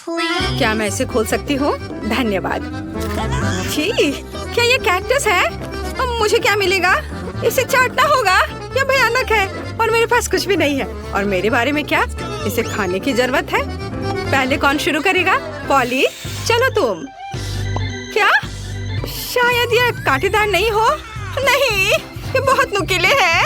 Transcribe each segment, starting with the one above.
please. क्या मैं इसे खोल सकती हूँ? धन्यवाद। छी, क्या ये कैक्टस है? अब मुझे क्या मिलेगा? इसे चाटना होगा। यह भयानक है और मेरे पास कुछ भी नहीं है। और मेरे बारे में क्या? इसे खाने की जरूरत है। पहले कौन शुरू करेगा? पॉली, चलो तुम। क्या? शायद यह कांटेदार नहीं हो। नहीं, ये बहुत नुकीले हैं।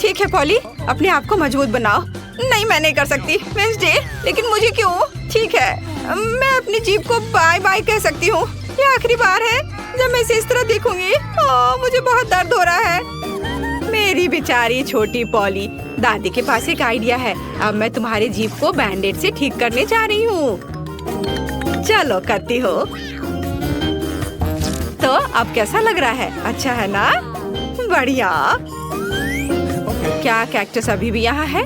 ठीक है पॉली, अपने आप को मजबूत बनाओ। नहीं, मैं नहीं कर सकती वेडनेसडे, लेकिन मुझे क्यों? ठीक है, मैं अपनी जीभ को बाय बाय कह सकती हूँ। ये आखिरी बार है जब मैं इसे इस तरह देखूंगी। मुझे बहुत दर्द हो रहा है। मेरी बेचारी छोटी पॉली, दादी के पास एक आइडिया है। अब मैं तुम्हारी जीभ को बैंडेड से ठीक करने जा रही हूँ। चलो करती हो। तो अब कैसा लग रहा है? अच्छा है ना? बढ़िया। क्या कैक्टस अभी भी यहाँ है?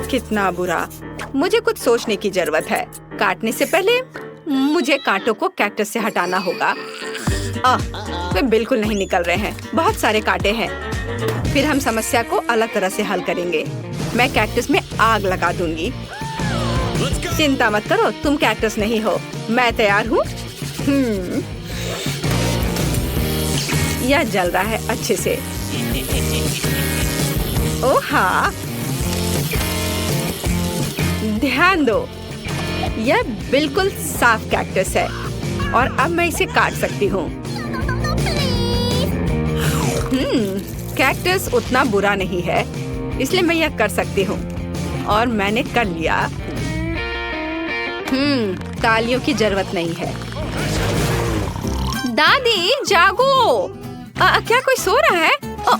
कितना बुरा। मुझे कुछ सोचने की जरूरत है। काटने से पहले मुझे कांटों को कैक्टस से हटाना होगा। वे बिल्कुल नहीं निकल रहे हैं। बहुत सारे कांटे हैं। फिर हम समस्या को अलग तरह से हल करेंगे। मैं कैक्टस में आग लगा दूंगी। चिंता मत करो, तुम कैक्टस नहीं हो। मैं तैयार हूँ। यह जल रहा है अच्छे से। ओह हाँ, ध्यान दो, यह बिल्कुल साफ कैक्टस है और अब मैं इसे काट सकती हूँ। कैक्टस उतना बुरा नहीं है, इसलिए मैं यह कर सकती हूँ और मैंने कर लिया। तालियों की जरूरत नहीं है। दादी जागो। क्या कोई सो रहा है?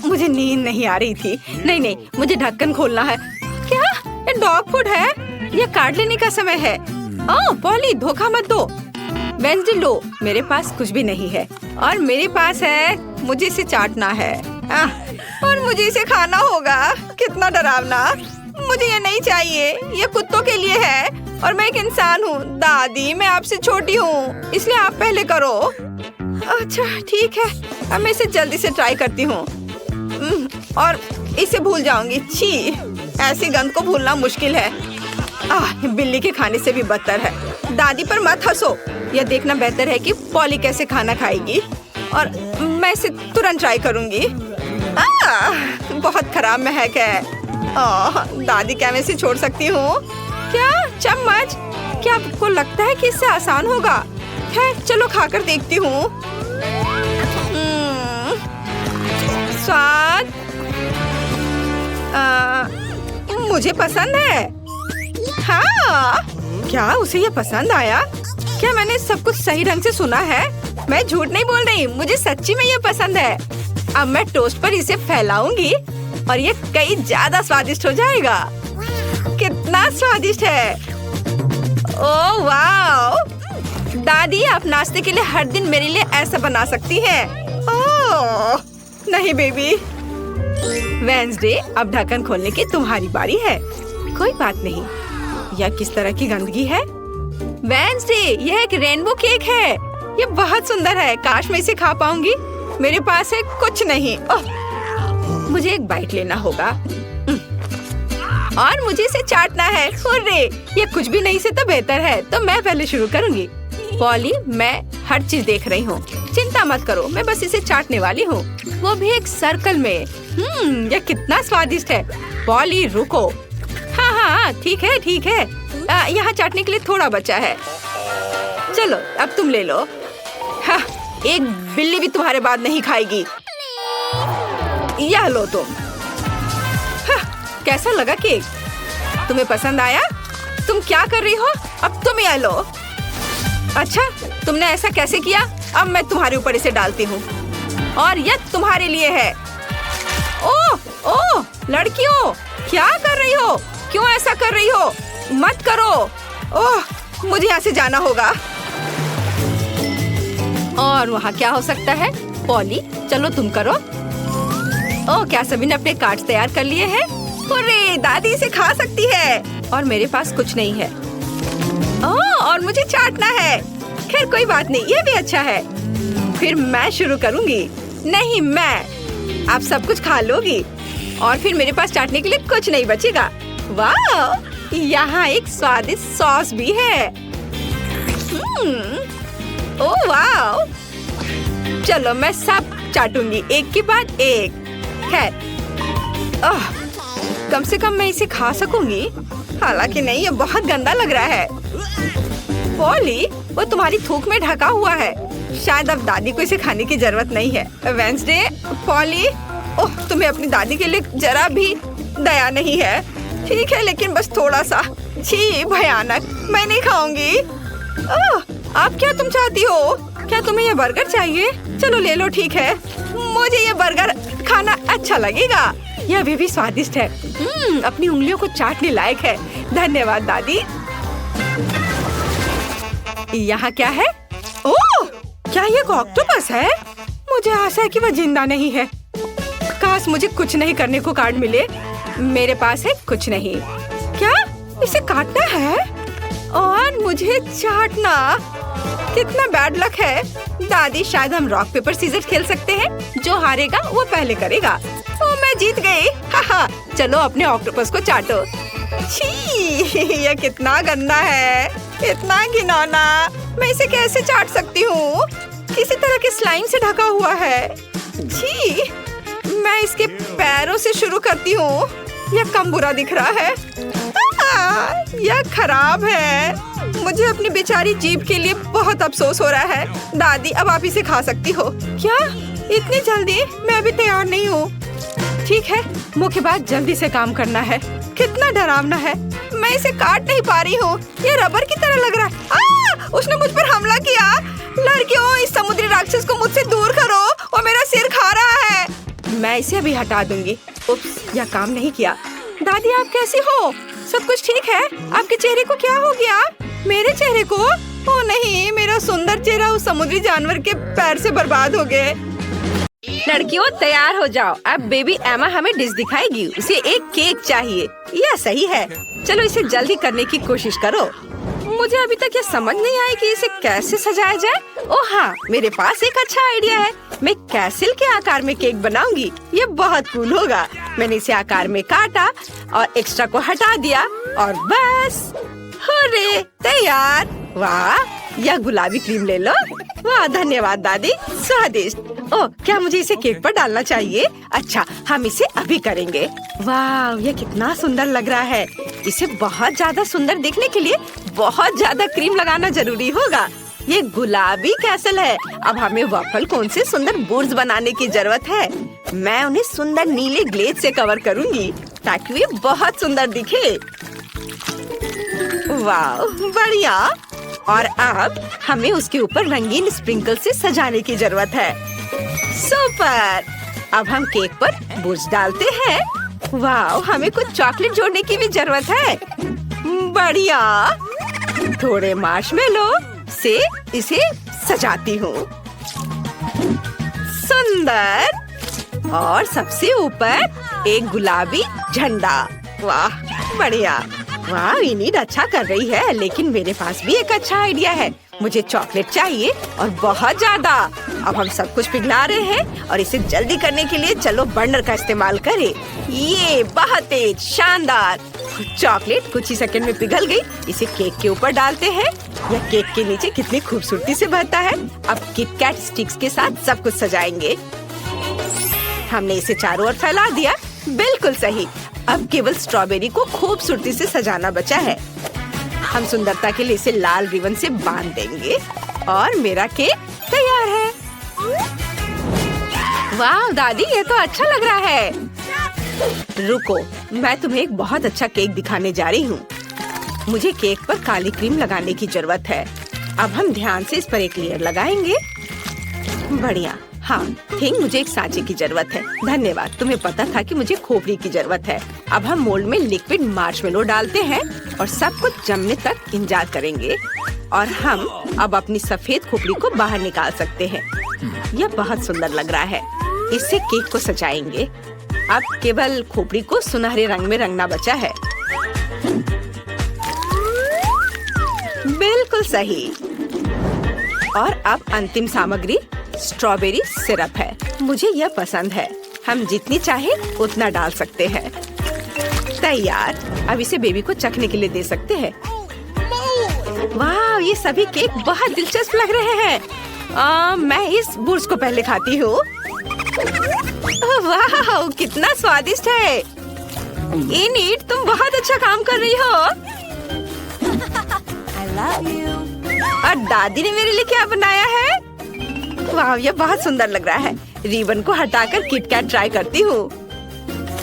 मुझे नींद नहीं आ रही थी। नहीं, मुझे ढक्कन खोलना है। क्या ये डॉग फूड है? यह काट लेने का समय है। पॉली, धोखा मत दो। वेडनेसडे लो, मेरे पास कुछ भी नहीं है और मेरे पास है। मुझे इसे चाटना है और मुझे इसे खाना होगा। कितना डरावना। मुझे ये नहीं चाहिए। ये कुत्तों के लिए है और मैं एक इंसान हूँ। दादी, मैं आपसे छोटी हूँ, इसलिए आप पहले करो। अच्छा ठीक है, अब मैं इसे जल्दी से ट्राई करती हूँ और इसे भूल जाऊंगी। छी, ऐसी गंध को भूलना मुश्किल है। बिल्ली के खाने से भी बदतर है। दादी पर मत हंसो। यह देखना बेहतर है कि पॉली कैसे खाना खाएगी और मैं इसे तुरंत ट्राई करूंगी। बहुत खराब महक है। दादी, क्या मैं इसे छोड़ सकती हूँ? क्या चम्मच? क्या आपको लगता है कि इससे आसान होगा? खैर चलो खाकर देखती हूँ। स्वाद मुझे पसंद है। हाँ, क्या उसे ये पसंद आया? क्या मैंने सब कुछ सही ढंग से सुना है? मैं झूठ नहीं बोल रही, मुझे सच्ची में ये पसंद है। अब मैं टोस्ट पर इसे फैलाऊंगी और ये कई ज्यादा स्वादिष्ट हो जाएगा। कितना स्वादिष्ट है। ओह वाह, दादी, आप नाश्ते के लिए हर दिन मेरे लिए ऐसा बना सकती हैं। ओह नहीं बेबी। वेडनेसडे, अब ढक्कन खोलने की तुम्हारी बारी है। कोई बात नहीं। यह किस तरह की गंदगी है? वेडनेसडे, यह एक रेनबो केक है। यह बहुत सुंदर है। काश मैं इसे खा पाऊंगी। मेरे पास है कुछ नहीं। मुझे एक बाइट लेना होगा और मुझे इसे चाटना है। हुर्रे, ये कुछ भी नहीं से तो बेहतर है। तो मैं पहले शुरू करूंगी। पॉली, मैं हर चीज देख रही हूँ। चिंता मत करो, मैं बस इसे चाटने वाली हूँ, वो भी एक सर्कल में। यह कितना स्वादिष्ट है। पॉली रुको। हाँ, ठीक है। यहाँ चाटने के लिए थोड़ा बचा है। चलो अब तुम ले लो। हाँ, एक बिल्ली भी तुम्हारे बाद नहीं खाएगी। यह लो तुम। हाँ, कैसा लगा केक? तुम्हें पसंद आया? तुम क्या कर रही हो? अब तुम यह लो। अच्छा, तुमने ऐसा कैसे किया? अब मैं तुम्हारे ऊपर इसे डालती हूँ और यह तुम्हारे लिए है। ओह, लड़कियों, क्या कर रही हो? क्यों ऐसा कर रही हो? मत करो। ओह, मुझे यहाँ से जाना होगा। और वहाँ क्या हो सकता है? पॉली, चलो तुम करो। ओह, क्या सभी ने अपने कार्ड्स तैयार कर लिए हैं? अरे, दादी इसे खा सकती है और मेरे पास कुछ नहीं है। और मुझे चाटना है। खैर कोई बात नहीं, ये भी अच्छा है। फिर मैं शुरू करूंगी। नहीं, मैं। आप सब कुछ खा लोगी और फिर मेरे पास चाटने के लिए कुछ नहीं बचेगा। वाह, यहाँ एक स्वादिष्ट सॉस भी है। ओह वाह! चलो मैं सब चाटूंगी एक के बाद एक। खैर, कम से कम मैं इसे खा सकूंगी। हालांकि नहीं, ये बहुत गंदा लग रहा है। पॉली, वो तुम्हारी थूक में ढका हुआ है। शायद अब दादी को इसे खाने की जरूरत नहीं है। वेंसडे, पॉली, ओह तुम्हें अपनी दादी के लिए जरा भी दया नहीं है। ठीक है, लेकिन बस थोड़ा सा। छी, भयानक, मैं नहीं खाऊंगी। आप क्या तुम चाहती हो? क्या तुम्हें ये बर्गर चाहिए? चलो ले लो, ठीक है। मुझे ये बर्गर खाना अच्छा लगेगा। ये अभी भी स्वादिष्ट है। अपनी उंगलियों को चाटने लायक है। धन्यवाद दादी। यहाँ क्या है? ओह, क्या ये ऑक्टोपस है? मुझे आशा है कि वह जिंदा नहीं है। काश मुझे कुछ नहीं करने को कार्ड मिले। मेरे पास है कुछ नहीं। क्या इसे काटना है और मुझे चाटना? कितना बैड लक है। दादी, शायद हम रॉक पेपर सीजर खेल सकते हैं। जो हारेगा वो पहले करेगा। ओ, मैं जीत गई। हाहा, चलो अपने ऑक्टोपस को चाटो। छी, यह कितना गंदा है, इतना घिनौना। मैं इसे कैसे चाट सकती हूँ? किसी तरह के स्लाइम से ढका हुआ है। छी, मैं इसके पैरों से शुरू करती हूँ। यह कम बुरा दिख रहा है। यह खराब है। मुझे अपनी बेचारी जीभ के लिए बहुत अफसोस हो रहा है। दादी, अब आप इसे खा सकती हो। क्या इतनी जल्दी? मैं अभी तैयार नहीं हूँ। ठीक है, मुख्य बात जल्दी से काम करना है। कितना डरावना है। मैं इसे काट नहीं पा रही हूँ। ये रबर की तरह लग रहा है। उसने मुझ पर हमला किया। लड़कियों, इस समुद्री राक्षस को मुझसे दूर करो। वो मेरा सिर खा रहा है। मैं इसे अभी हटा दूंगी। उप्स, यह काम नहीं किया। दादी, आप कैसी हो? सब कुछ ठीक है? आपके चेहरे को क्या हो गया? मेरे चेहरे को? ओ नहीं, मेरा सुंदर चेहरा उस समुद्री जानवर के पैर से बर्बाद हो गए। लड़कियों, तैयार हो जाओ। अब बेबी एमा हमें डिश दिखाएगी। उसे एक केक चाहिए। यह सही है। चलो इसे जल्दी करने की कोशिश करो। मुझे अभी तक ये समझ नहीं आया कि इसे कैसे सजाया जाए। ओह हाँ, मेरे पास एक अच्छा आइडिया है। मैं कैसल के आकार में केक बनाऊंगी। ये बहुत कूल होगा। मैंने इसे आकार में काटा और एक्स्ट्रा को हटा दिया और बस हुर्रे, तैयार। वाह, यह गुलाबी क्रीम ले लो। वाह, धन्यवाद दादी, स्वादिष्ट। ओह, क्या मुझे इसे केक पर डालना चाहिए? अच्छा, हम इसे अभी करेंगे। वाह, यह कितना सुंदर लग रहा है। इसे बहुत ज्यादा सुंदर दिखने के लिए बहुत ज्यादा क्रीम लगाना जरूरी होगा। ये गुलाबी कैसल है। अब हमें वफल कोन से सुंदर बोर्ड्स बनाने की जरूरत है। मैं उन्हें सुंदर नीले ग्लेज से कवर करूंगी ताकि वे बहुत सुंदर दिखे। वाह, बढ़िया। और अब हमें उसके ऊपर रंगीन स्प्रिंकल से सजाने की जरूरत है। सुपर। अब हम केक पर बुर्ज डालते हैं। वाह, हमें कुछ चॉकलेट जोड़ने की भी जरूरत है। बढ़िया। थोड़े मार्शमेलो से इसे सजाती हूँ। सुंदर। और सबसे ऊपर एक गुलाबी झंडा। वाह, बढ़िया। वाह, इनीड अच्छा कर रही है, लेकिन मेरे पास भी एक अच्छा आइडिया है। मुझे चॉकलेट चाहिए और बहुत ज्यादा। अब हम सब कुछ पिघला रहे हैं और इसे जल्दी करने के लिए चलो बर्नर का इस्तेमाल करें। ये बहुत तेज, शानदार। चॉकलेट कुछ ही सेकंड में पिघल गई। इसे केक के ऊपर डालते हैं। यह केक के नीचे कितनी खूबसूरती से बहता है। अब किटकैट स्टिक्स के साथ सब कुछ सजाएंगे। हमने इसे चारों ओर फैला दिया। बिल्कुल सही। अब केवल स्ट्रॉबेरी को खूबसूरती से सजाना बचा है। हम सुंदरता के लिए इसे लाल रिबन से बांध देंगे और मेरा केक तैयार है। वाह दादी, ये तो अच्छा लग रहा है। रुको, मैं तुम्हें एक बहुत अच्छा केक दिखाने जा रही हूँ। मुझे केक पर काली क्रीम लगाने की जरूरत है। अब हम ध्यान से इस पर एक लेयर लगाएंगे। बढ़िया। हाँ, थिंक मुझे एक सांचे की जरूरत है। धन्यवाद, तुम्हें पता था कि मुझे खोपड़ी की जरूरत है। अब हम मोल्ड में लिक्विड मार्शमेलो डालते हैं और सब कुछ जमने तक इंतजार करेंगे। और हम अब अपनी सफेद खोपड़ी को बाहर निकाल सकते हैं। यह बहुत सुंदर लग रहा है। इससे केक को सजाएंगे। अब केवल खोपड़ी को सुनहरे रंग में रंगना बचा है। बिल्कुल सही। और अब अंतिम सामग्री स्ट्रॉबेरी सिरप है। मुझे यह पसंद है। हम जितनी चाहे उतना डाल सकते हैं। तैयार। अब इसे बेबी को चखने के लिए दे सकते हैं। वाह, ये सभी केक बहुत दिलचस्प लग रहे हैं। मैं इस बुर्ज को पहले खाती हूँ। वाह, कितना स्वादिष्ट है। इनिट, तुम बहुत अच्छा काम कर रही हो। I love you. और दादी ने मेरे लिए क्या बनाया है? वाह, ये बहुत सुंदर लग रहा है। रिबन को हटाकर किटकैट ट्राई करती हूँ।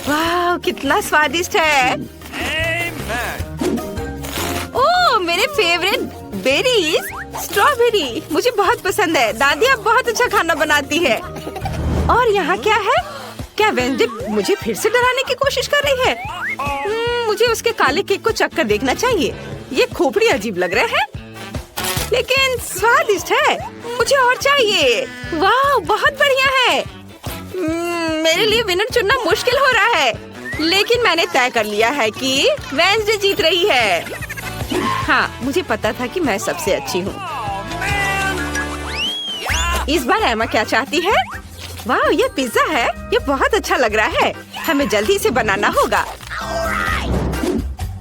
वाह, कितना स्वादिष्ट है। ओह, मेरे फेवरेट बेरीज, स्ट्रॉबेरी मुझे बहुत पसंद है। दादी अब बहुत अच्छा खाना बनाती है। और यहाँ क्या है? क्या वेंसडे मुझे फिर से डराने की कोशिश कर रही है? मुझे उसके काले केक को चखकर देखना चाहिए। ये खोपड़ी अजीब लग रहा है, लेकिन स्वादिष्ट है। मुझे और चाहिए। वाह, बहुत बढ़िया है। मेरे लिए विनर चुनना मुश्किल हो रहा है, लेकिन मैंने तय कर लिया है कि वेंसडे जीत रही है। हाँ, मुझे पता था कि मैं सबसे अच्छी हूँ। इस बार एमा क्या चाहती है? वाह, ये पिज्जा है। ये बहुत अच्छा लग रहा है। हमें जल्दी इसे बनाना होगा।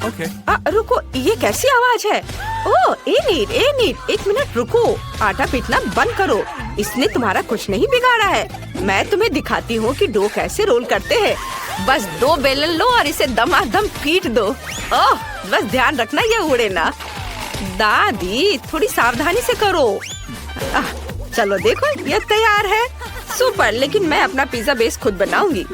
Okay. रुको, ये कैसी आवाज है? ओह, एनीट, एक मिनट रुको। आटा पीटना बंद करो। इसने तुम्हारा कुछ नहीं बिगाड़ा है। मैं तुम्हें दिखाती हूँ कि डो कैसे रोल करते हैं। बस 2 बेलन लो और इसे दमादम पीट दो। ओह, बस ध्यान रखना ये उड़े ना। दादी, थोड़ी सावधानी से करो। चलो देखो, ये तैयार है। सुपर, लेकिन मैं अपना पिज्जा बेस खुद बनाऊंगी।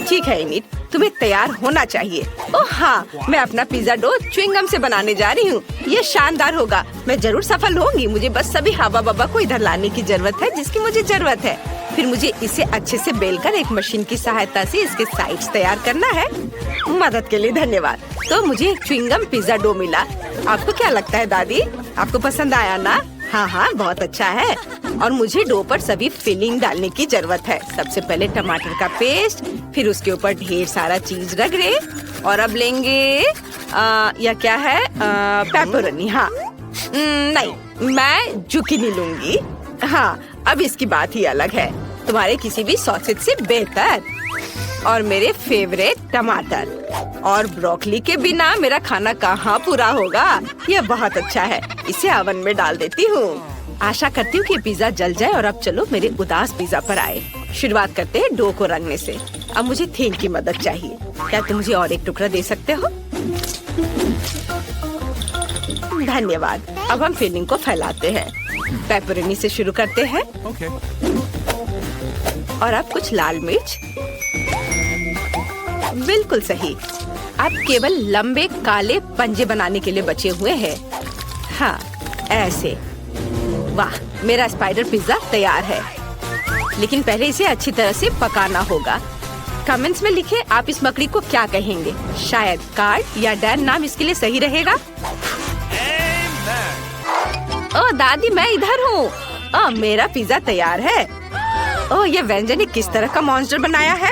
ठीक है इनिट, तुम्हें तैयार होना चाहिए। ओह हाँ, मैं अपना पिज्जा डो च्युइंगम से बनाने जा रही हूँ। ये शानदार होगा। मैं जरूर सफल होंगी। मुझे बस सभी हवा बब्बा को इधर लाने की जरूरत है जिसकी मुझे जरूरत है। फिर मुझे इसे अच्छे से बेलकर एक मशीन की सहायता से इसके साइड्स तैयार करना है। मदद के लिए धन्यवाद। तो मुझे एक च्युइंगम पिज्जा डो मिला। आपको क्या लगता है दादी? आपको पसंद आया ना? हाँ, बहुत अच्छा है। और मुझे डो पर सभी फिलिंग डालने की जरूरत है। सबसे पहले टमाटर का पेस्ट, फिर उसके ऊपर ढेर सारा चीज रगड़े। और अब लेंगे या क्या है, पेपरोनी। हाँ, नहीं, मैं जुकीनी लूंगी। हाँ, अब इसकी बात ही अलग है। तुम्हारे किसी भी सॉसेज से बेहतर। और मेरे फेवरेट टमाटर और ब्रोकली के बिना मेरा खाना कहाँ पूरा होगा। यह बहुत अच्छा है। इसे ओवन में डाल देती हूँ। आशा करती हूँ कि पिज्जा जल जाए। और अब चलो मेरे उदास पिज्जा पर आए। शुरुआत करते हैं डो को रंगने से। अब मुझे थीम की मदद चाहिए। क्या तुम मुझे और एक टुकड़ा दे सकते हो? धन्यवाद। अब हम फिलिंग को फैलाते हैं। पेपरोनी से शुरू करते हैं। Okay. और अब कुछ लाल मिर्च। बिल्कुल सही। अब केवल लंबे काले पंजे बनाने के लिए बचे हुए हैं। हाँ, ऐसे। वाह, मेरा स्पाइडर पिज्जा तैयार है। लेकिन पहले इसे अच्छी तरह से पकाना होगा। कमेंट्स में लिखें आप इस मकड़ी को क्या कहेंगे। शायद कार्ड या डैन नाम इसके लिए सही रहेगा। ओह दादी, मैं इधर हूँ। मेरा पिज्जा तैयार है। ओह, ये व्यंजन ने किस तरह का मॉन्स्टर बनाया है?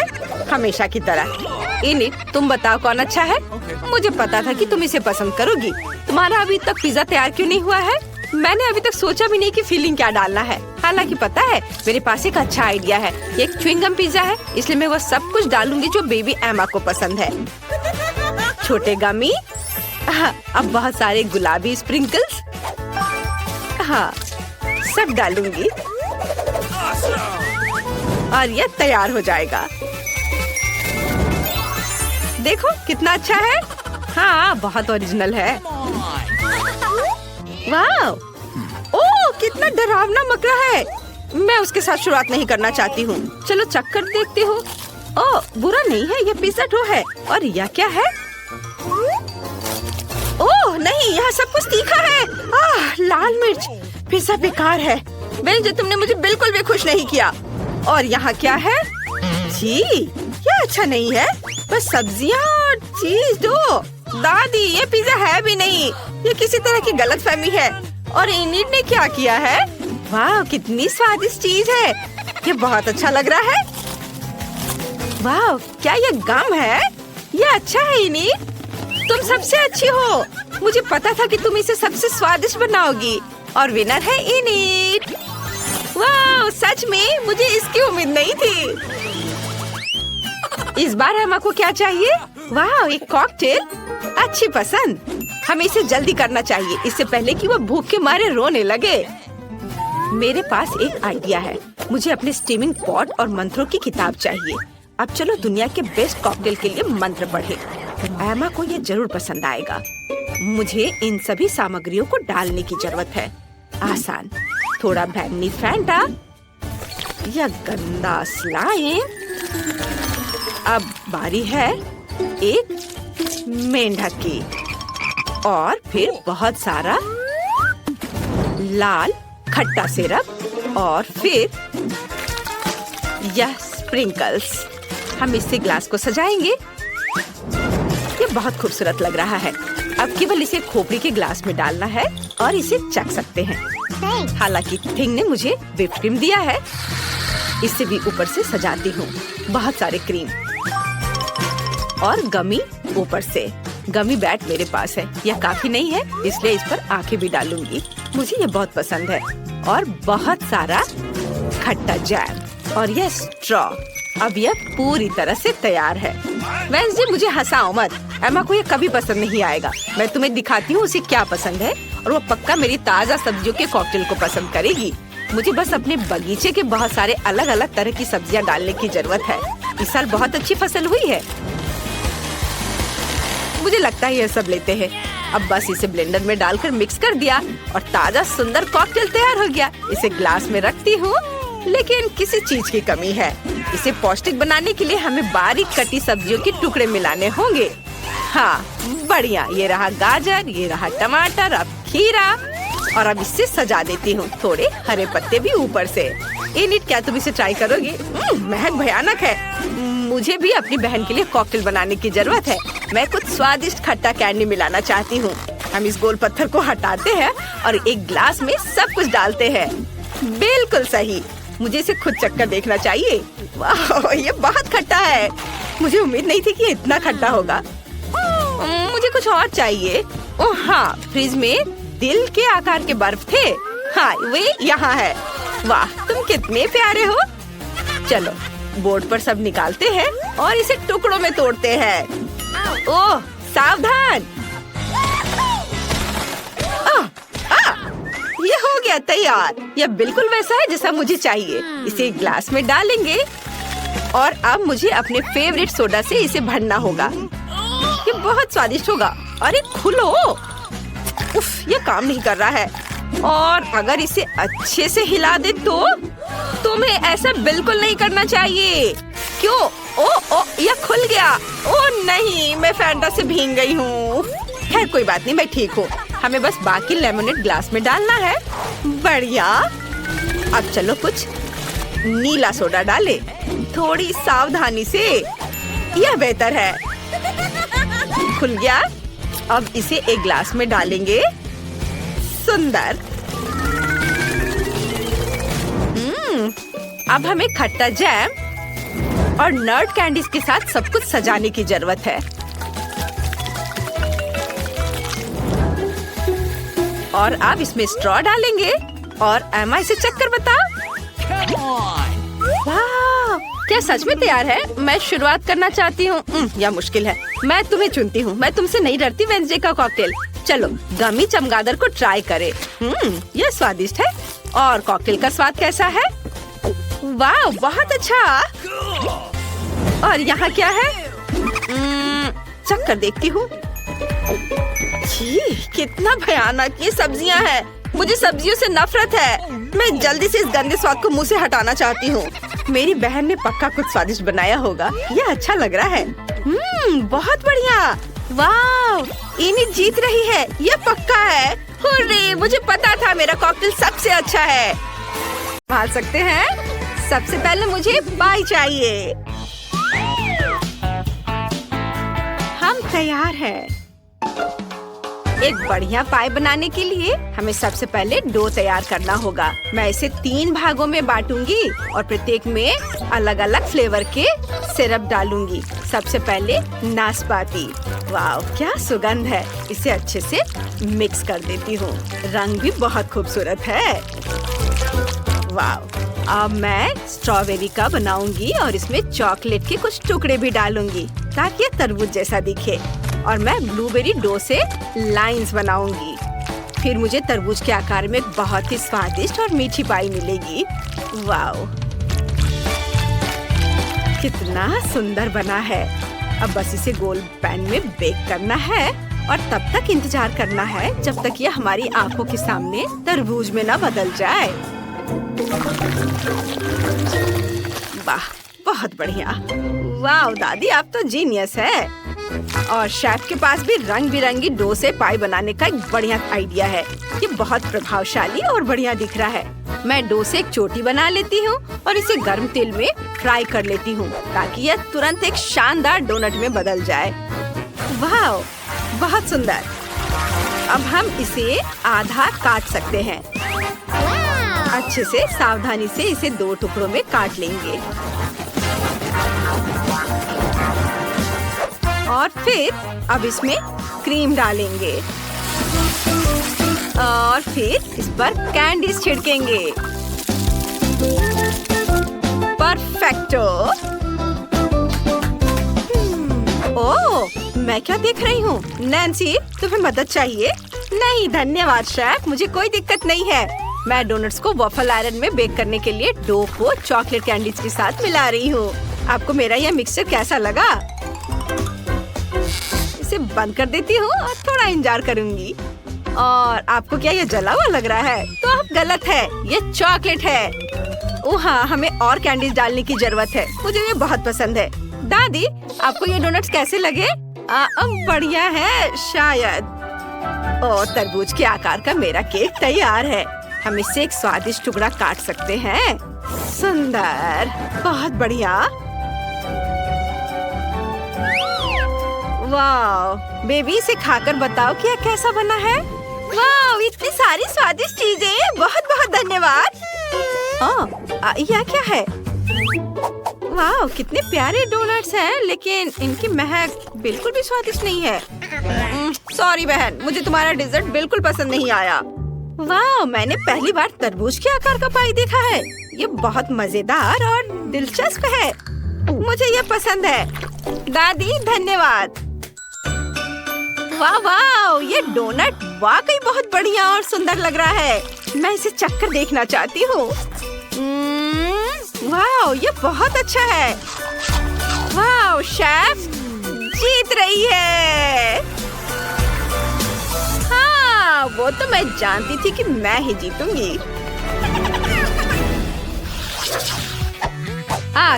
हमेशा की तरह। इनिट, तुम बताओ कौन अच्छा है? मुझे पता था कि तुम इसे पसंद करोगी। तुम्हारा अभी तक पिज्जा तैयार क्यों नहीं हुआ है? मैंने अभी तक सोचा भी नहीं कि फिलिंग क्या डालना है। हालांकि पता है, मेरे पास एक अच्छा आइडिया है। ये एक च्युइंगम पिज्जा है, इसलिए मैं वो सब कुछ डालूंगी जो बेबी एमा को पसंद है। छोटे गमी, अब बहुत सारे गुलाबी स्प्रिंकल्स, हाँ, सब डालूंगी और ये तैयार हो जाएगा। देखो कितना अच्छा है। हाँ, बहुत ओरिजिनल है। वाह, ओह, कितना डरावना मकड़ा है। मैं उसके साथ शुरुआत नहीं करना चाहती हूँ। चलो चक्कर देखती हूँ। ओह, बुरा नहीं है, ये पिज्जा डो है। और यह क्या है? ओह नहीं, यहाँ सब कुछ तीखा है। लाल मिर्च। पिज्जा बेकार है। जो तुमने मुझे बिल्कुल भी खुश नहीं किया। और यहाँ क्या है? जी, ये अच्छा नहीं है। बस सब्जियाँ और चीज दो। दादी, ये पिज्जा है भी नहीं। ये किसी तरह की गलतफहमी है। और इनिट ने क्या किया है? वाह, कितनी स्वादिष्ट चीज है। ये बहुत अच्छा लग रहा है। वाह, क्या ये गम है? ये अच्छा है इनिट। तुम सबसे अच्छी हो। मुझे पता था कि तुम इसे सबसे स्वादिष्ट बनाओगी। और विनर है इनिट। वाह, सच में मुझे इसकी उम्मीद नहीं थी। इस बार एमा को क्या चाहिए? वाह, एक कॉकटेल, अच्छी पसंद। हमें इसे जल्दी करना चाहिए, इससे पहले कि वो भूख के मारे रोने लगे। मेरे पास एक आइडिया है। मुझे अपने स्टीमिंग पॉट और मंत्रों की किताब चाहिए। अब चलो दुनिया के बेस्ट कॉकटेल के लिए मंत्र पढ़े। एमा को ये जरूर पसंद आएगा। मुझे इन सभी सामग्रियों को डालने की जरूरत है। आसान, थोड़ा बैंगनी फैंटा, यह गंदा स्लाइम। अब बारी है एक मेंढक की, और फिर बहुत सारा लाल खट्टा सिरप, और फिर यह स्प्रिंकल्स। हम इससे ग्लास को सजाएंगे। ये बहुत खूबसूरत लग रहा है। अब केवल इसे खोपड़ी के ग्लास में डालना है और इसे चख सकते हैं। हालांकि थिंग ने मुझे व्हिप क्रीम दिया है, इसे भी ऊपर से सजाती हूँ। बहुत सारे क्रीम और गमी ऊपर से। गमी बैट मेरे पास है, यह काफी नहीं है, इसलिए इस पर आंखें भी डालूंगी। मुझे ये बहुत पसंद है। और बहुत सारा खट्टा जैम और यह स्ट्रॉ। अब यह पूरी तरह से तैयार है। वेंसडे, मुझे हंसाओ मत। एमा को ये कभी पसंद नहीं आएगा। मैं तुम्हें दिखाती हूँ उसे क्या पसंद है, और वो पक्का मेरी ताजा सब्जियों के कॉकटेल को पसंद करेगी। मुझे बस अपने बगीचे के बहुत सारे अलग अलग तरह की सब्जियाँ डालने की जरूरत है। इस साल बहुत अच्छी फसल हुई है। मुझे लगता है यह सब लेते हैं। अब बस इसे ब्लेंडर में डालकर मिक्स कर दिया और ताजा सुंदर कॉकटेल तैयार हो गया। इसे ग्लास में रखती हूँ, लेकिन किसी चीज की कमी है। इसे पौष्टिक बनाने के लिए हमें बारीक कटी सब्जियों के टुकड़े मिलाने होंगे। हाँ, बढ़िया। ये रहा गाजर, ये रहा टमाटर, अब खीरा, और अब इससे सजा देती हूँ। थोड़े हरे पत्ते भी ऊपर से। इनिट, क्या तुम इसे ट्राई करोगे? महक भयानक है। मुझे भी अपनी बहन के लिए कॉकटेल बनाने की जरूरत है। मैं कुछ स्वादिष्ट खट्टा कैंडी मिलाना चाहती हूँ। हम इस गोल पत्थर को हटाते हैं और एक ग्लास में सब कुछ डालते हैं। बिल्कुल सही। मुझे इसे खुद चक्कर देखना चाहिए। वाह, ये बहुत खट्टा है। मुझे उम्मीद नहीं थी कि इतना खट्टा होगा। मुझे कुछ और चाहिए। ओह हाँ, फ्रिज में दिल के आकार के बर्फ थे। हाँ, वे यहाँ है। वाह, तुम कितने प्यारे हो। चलो, बोर्ड पर सब निकालते हैं और इसे टुकड़ों में तोड़ते हैं। ओह, सावधान। ये हो गया तैयार। यह बिल्कुल वैसा है जैसा मुझे चाहिए। इसे एक ग्लास में डालेंगे और अब मुझे अपने फेवरेट सोडा से इसे भरना होगा। ये बहुत स्वादिष्ट होगा। अरे खुलो। उफ, ये काम नहीं कर रहा है। और अगर इसे अच्छे से हिला दे तो तुम्हें ऐसा बिल्कुल नहीं करना चाहिए। क्यों? ओ, यह खुल गया। ओ नहीं, मैं फैंटा से भीग गई हूँ। खैर कोई बात नहीं, मैं ठीक हूँ। हमें बस बाकी लेमनेड ग्लास में डालना है। बढ़िया। अब चलो कुछ नीला सोडा डाले, थोड़ी सावधानी से। यह बेहतर है। खुल गया। अब इसे एक ग्लास में डालेंगे। सुंदर। अब हमें खट्टा जैम और नट कैंडीज के साथ सब कुछ सजाने की जरूरत है। और अब इसमें स्ट्रॉ डालेंगे और एमा इसे चख कर बताओ। वाह, क्या सच में तैयार है? मैं शुरुआत करना चाहती हूँ। यह मुश्किल है। मैं तुम्हें चुनती हूँ। मैं तुमसे नहीं डरती। वेंसडे का कॉकटेल। चलो, गमी चमगादड़ को ट्राई करें। यह स्वादिष्ट है। और कॉकटेल का स्वाद कैसा है? वाह, बहुत अच्छा। और यहाँ क्या है? चख कर देखती हूँ। कितना भयानक ये सब्जियाँ हैं। मुझे सब्जियों से नफरत है। मैं जल्दी से इस गंदे स्वाद को मुंह से हटाना चाहती हूँ। मेरी बहन ने पक्का कुछ स्वादिष्ट बनाया होगा। यह अच्छा लग रहा है। बहुत बढ़िया। वाह, इनिट जीत रही है। यह पक्का है। हुर्रे, मुझे पता था मेरा कॉकटेल सबसे अच्छा है। संभाल सकते हैं। सबसे पहले मुझे पाई चाहिए। हम तैयार हैं। एक बढ़िया पाई बनाने के लिए हमें सबसे पहले डो तैयार करना होगा। मैं इसे 3 भागों में बांटूंगी और प्रत्येक में अलग अलग फ्लेवर के सिरप डालूंगी। सबसे पहले नाशपाती। वाह, क्या सुगंध है। इसे अच्छे से मिक्स कर देती हूँ। रंग भी बहुत खूबसूरत है। वाह, अब मैं स्ट्रॉबेरी का बनाऊंगी और इसमें चॉकलेट के कुछ टुकड़े भी डालूंगी। ताकि ये तरबूज जैसा दिखे। और मैं ब्लूबेरी डो से लाइंस बनाऊंगी। फिर मुझे तरबूज के आकार में एक बहुत ही स्वादिष्ट और मीठी पाई मिलेगी। वाओ, कितना सुंदर बना है। अब बस इसे गोल पैन में बेक करना है और तब तक इंतजार करना है जब तक ये हमारी आंखों के सामने तरबूज में ना बदल जाए। वाह, बहुत बढ़िया। वाह दादी, आप तो जीनियस है। और शेफ के पास भी रंग बिरंगी डो से पाई बनाने का एक बढ़िया आइडिया है। ये बहुत प्रभावशाली और बढ़िया दिख रहा है। मैं डो से एक चोटी बना लेती हूँ और इसे गर्म तेल में फ्राई कर लेती हूँ ताकि यह तुरंत एक शानदार डोनट में बदल जाए। वाह, बहुत सुंदर। अब हम इसे आधा काट सकते हैं। अच्छे से सावधानी से इसे 2 टुकड़ों में काट लेंगे और फिर अब इसमें क्रीम डालेंगे और फिर इस पर कैंडीज छिड़केंगे। परफेक्टो। ओह, मैं क्या देख रही हूँ? नैन्सी, तुम्हें मदद चाहिए? नहीं धन्यवाद शेफ, मुझे कोई दिक्कत नहीं है। मैं डोनट्स को वॉफल आयरन में बेक करने के लिए डो को चॉकलेट कैंडीज के साथ मिला रही हूँ। आपको मेरा यह मिक्सचर कैसा लगा? इसे बंद कर देती हूँ और थोड़ा इंतजार करूंगी। और आपको क्या यह जला हुआ लग रहा है? तो आप गलत है, ये चॉकलेट है। ओह हाँ, हमें और कैंडीज डालने की जरूरत है। मुझे ये बहुत पसंद है। दादी, आपको ये डोनट्स कैसे लगे? बढ़िया है शायद। और तरबूज के आकार का मेरा केक तैयार है। हम इससे एक स्वादिष्ट टुकड़ा काट सकते हैं। सुंदर, बहुत बढ़िया। वाह बेबी, इसे खाकर बताओ कि यह कैसा बना है। वाह, इतनी सारी स्वादिष्ट चीजें, बहुत बहुत धन्यवाद। यह क्या है? वाह, कितने प्यारे डोनट्स हैं, लेकिन इनकी महक बिल्कुल भी स्वादिष्ट नहीं है। सॉरी बहन, मुझे तुम्हारा डिजर्ट बिल्कुल पसंद नहीं आया। वाह, मैंने पहली बार तरबूज के आकार का पाई देखा है। ये बहुत मजेदार और दिलचस्प है। मुझे ये पसंद है। दादी धन्यवाद। वाह वाह, ये डोनट वाकई बहुत बढ़िया और सुंदर लग रहा है। मैं इसे चखकर देखना चाहती हूँ। वाह, ये बहुत अच्छा है। वाह, शेफ जीत रही है। हाँ, वो तो मैं जानती थी कि मैं ही जीतूंगी।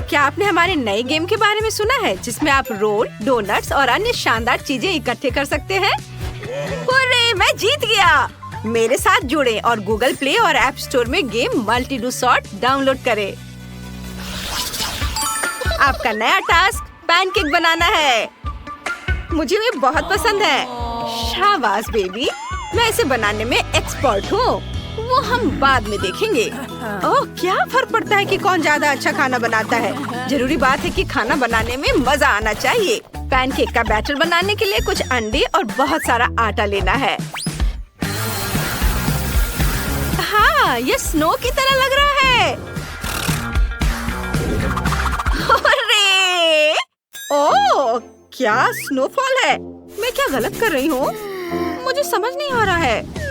क्या आपने हमारे नए गेम के बारे में सुना है, जिसमें आप रोल, डोनट्स और अन्य शानदार चीजें इकट्ठे कर सकते हैं? अरे, मैं जीत गया। मेरे साथ जुड़े और गूगल प्ले और ऐप स्टोर में game multi do sort download करें। आपका नया टास्क पैनकेक बनाना है। मुझे ये बहुत पसंद है। शाबाश बेबी, मैं इसे बनाने में एक्सपर्ट हूँ। वो हम बाद में देखेंगे। ओह, क्या फर्क पड़ता है कि कौन ज्यादा अच्छा खाना बनाता है। जरूरी बात है कि खाना बनाने में मजा आना चाहिए। पैनकेक का बैटर बनाने के लिए कुछ अंडे और बहुत सारा आटा लेना है। हाँ, ये स्नो की तरह लग रहा है। अरे! ओह, क्या स्नोफॉल है? मैं क्या गलत कर रही हूँ? मुझे समझ नहीं आ रहा है।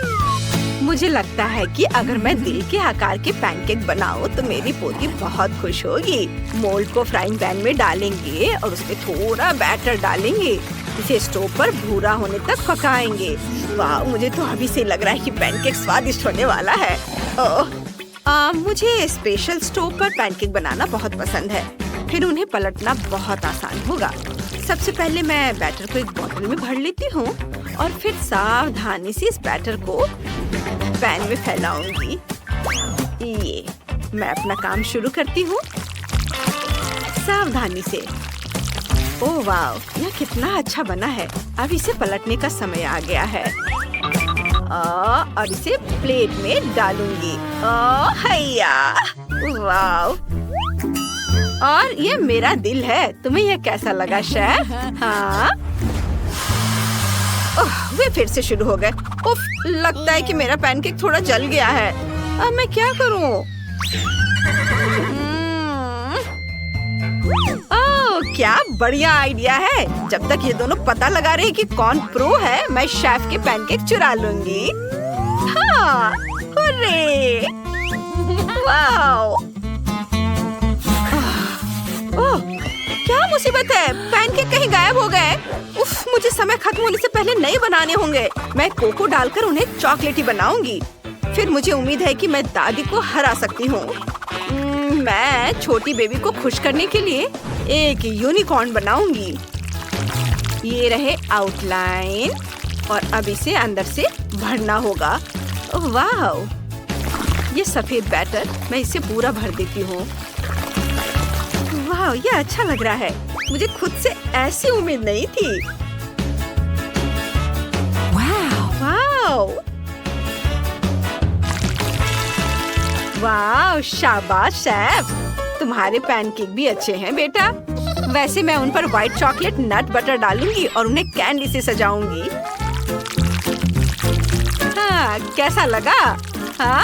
मुझे लगता है कि अगर मैं दिल के आकार के पैनकेक बनाऊं तो मेरी पोती बहुत खुश होगी। मोल्ड को फ्राइंग पैन में डालेंगे और उसमें थोड़ा बैटर डालेंगे। इसे स्टोव पर भूरा होने तक पकाएंगे। वाह, मुझे तो अभी से लग रहा है कि पैनकेक स्वादिष्ट होने वाला है। मुझे स्पेशल स्टोव पर पैनकेक बनाना बहुत पसंद है। फिर उन्हें पलटना बहुत आसान होगा। सबसे पहले मैं बैटर को एक बोतल में भर लेती हूँ और फिर सावधानी से इस बैटर को पैन में फैलाऊंगी। ये मैं अपना काम शुरू करती हूँ सावधानी से। ओह वाह, यह कितना अच्छा बना है। अब इसे पलटने का समय आ गया है। और इसे प्लेट में डालूंगी। हैया, वाह। और ये मेरा दिल है। तुम्हें यह कैसा लगा शेफ? हाँ, वे फिर से शुरू हो गए। उफ, लगता है कि मेरा पैनकेक थोड़ा जल गया है। अब मैं क्या करूं? ओह, क्या बढ़िया आइडिया है। जब तक ये दोनों पता लगा रहे कि कौन प्रो है, मैं शेफ के पैनकेक चुरा लूंगी। हाँ, हुर्रे! वाओ! ओह, क्या मुसीबत है, पैनकेक कहीं गायब हो गए। उफ, मुझे समय खत्म होने से पहले नए बनाने होंगे। मैं कोको डालकर उन्हें चॉकलेटी बनाऊंगी। फिर मुझे उम्मीद है कि मैं दादी को हरा सकती हूँ। मैं छोटी बेबी को खुश करने के लिए एक यूनिकॉर्न बनाऊंगी। ये रहे आउटलाइन और अब इसे अंदर से भरना होगा। ओह वाह, ये सफेद बैटर, मैं इसे पूरा भर देती हूँ। वाह, ये अच्छा लग रहा है। मुझे खुद से ऐसी उम्मीद नहीं थी। वाह, वाह, शाबाश शेफ, तुम्हारे पैनकेक भी अच्छे हैं बेटा। वैसे मैं उन पर व्हाइट चॉकलेट नट बटर डालूंगी और उन्हें कैंडी से सजाऊंगी। हाँ, कैसा लगा? हाँ,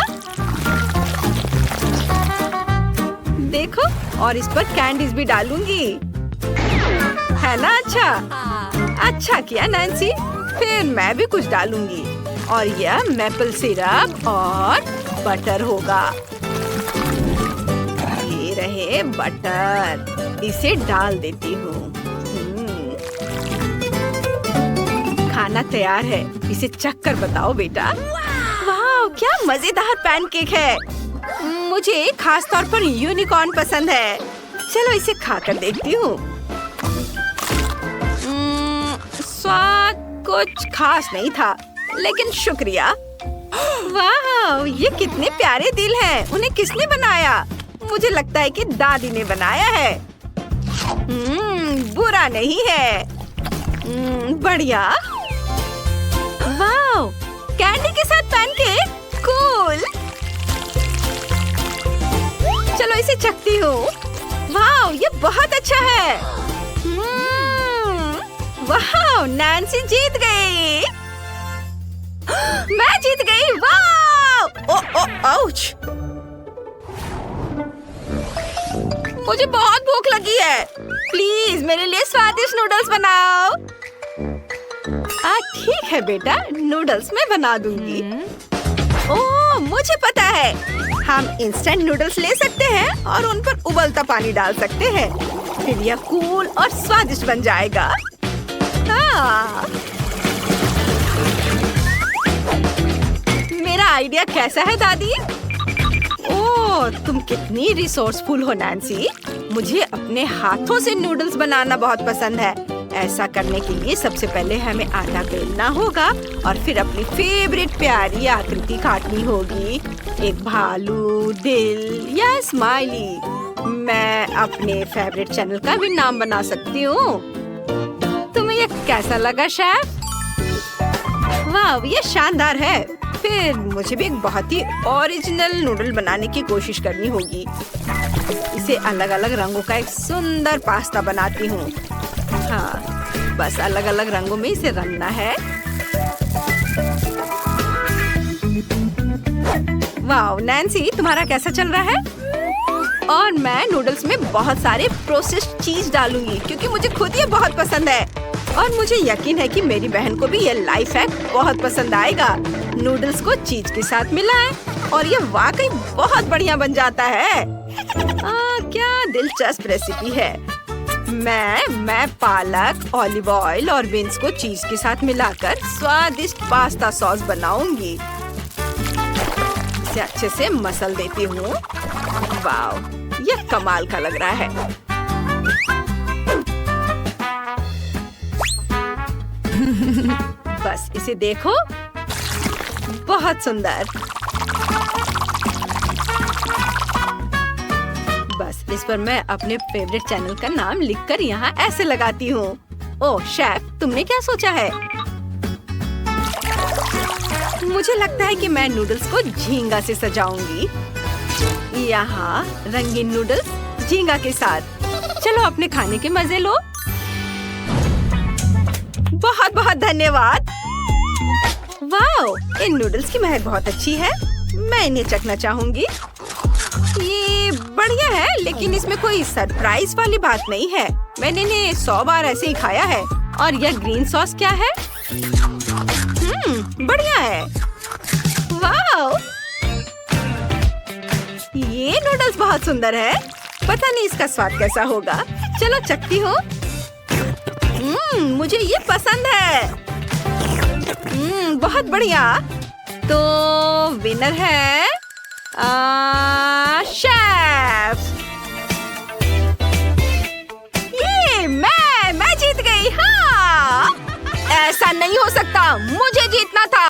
देखो, और इस पर कैंडीज भी डालूंगी, है ना? अच्छा किया नैन्सी। फिर मैं भी कुछ डालूंगी और यह मैपल सिरप और बटर होगा। ये रहे बटर, इसे डाल देती हूँ। खाना तैयार है, इसे चख कर बताओ बेटा। वाह, क्या मजेदार पैनकेक है। मुझे खास तौर पर यूनिकॉर्न पसंद है। चलो इसे खाकर देखती हूँ। स्वाद कुछ खास नहीं था, लेकिन शुक्रिया। वाह, ये कितने प्यारे दिल हैं। उन्हें किसने बनाया? मुझे लगता है कि दादी ने बनाया है। बुरा नहीं है। बढ़िया। वाह, कैंडी के साथ पैनकेक, कूल। चलो इसे चखती हूँ। वाह, ये बहुत अच्छा है। वाह, नैन्सी जीत गई। मैं जीत गई। वाह! आउच! मुझे बहुत भूख लगी है। प्लीज मेरे लिए स्वादिष्ट नूडल्स बनाओ। ठीक है बेटा, नूडल्स मैं बना दूंगी। ओह, मुझे पता है। हम इंस्टेंट नूडल्स ले सकते हैं और उन पर उबलता पानी डाल सकते हैं। फिर यह कूल और स्वादिष्ट बन जाएगा। हाँ। मेरा आइडिया कैसा है दादी? ओह, तुम कितनी रिसोर्सफुल हो नैन्सी। मुझे अपने हाथों से नूडल्स बनाना बहुत पसंद है। ऐसा करने के लिए सबसे पहले हमें आटा बेलना होगा और फिर अपनी फेवरेट प्यारी आकृति काटनी होगी। एक भालू, दिल या स्माइली। मैं अपने फेवरेट चैनल का भी नाम बना सकती हूँ। तुम्हें ये कैसा लगा शेफ? वाह, ये शानदार है। फिर मुझे भी एक बहुत ही ओरिजिनल नूडल बनाने की कोशिश करनी होगी। इसे अलग अलग रंगों का एक सुंदर पास्ता बनाती हूँ। हाँ, बस अलग अलग रंगों में इसे रंगना है। वाह नैन्सी, तुम्हारा कैसा चल रहा है? और मैं नूडल्स में बहुत सारे प्रोसेस्ड चीज डालूंगी क्योंकि मुझे खुद ये बहुत पसंद है। और मुझे यकीन है कि मेरी बहन को भी ये लाइफ हैक बहुत पसंद आएगा। नूडल्स को चीज के साथ मिलाएं और ये वाकई बहुत बढ़िया बन जाता है। क्या दिलचस्प रेसिपी है। मैं पालक, ऑलिव ऑयल और बीन्स को चीज के साथ मिलाकर स्वादिष्ट पास्ता सॉस बनाऊंगी। इसे अच्छे से मसल देती हूँ। वाव, ये कमाल का लग रहा है। बस इसे देखो, बहुत सुंदर। बस इस पर मैं अपने फेवरेट चैनल का नाम लिखकर यहाँ ऐसे लगाती हूँ। ओह शेफ, तुमने क्या सोचा है? मुझे लगता है कि मैं नूडल्स को झींगा से सजाऊंगी। यहाँ रंगीन नूडल्स झींगा के साथ। चलो अपने खाने के मजे लो। बहुत बहुत धन्यवाद। वाओ, इन नूडल्स की महक बहुत अच्छी है। मैं इन्हें चखना चाहूंगी। ये बढ़िया है, लेकिन इसमें कोई सरप्राइज वाली बात नहीं है। मैंने 100 बार ऐसे ही खाया है। और यह ग्रीन सॉस क्या है? बढ़िया है। वाह, ये नूडल्स बहुत सुंदर है। पता नहीं इसका स्वाद कैसा होगा। चलो चखती हूँ। मुझे ये पसंद है। बहुत बढ़िया। तो विनर है शेफ। ये मैं जीत गई। हाँ, ऐसा नहीं हो सकता, मुझे जीतना था।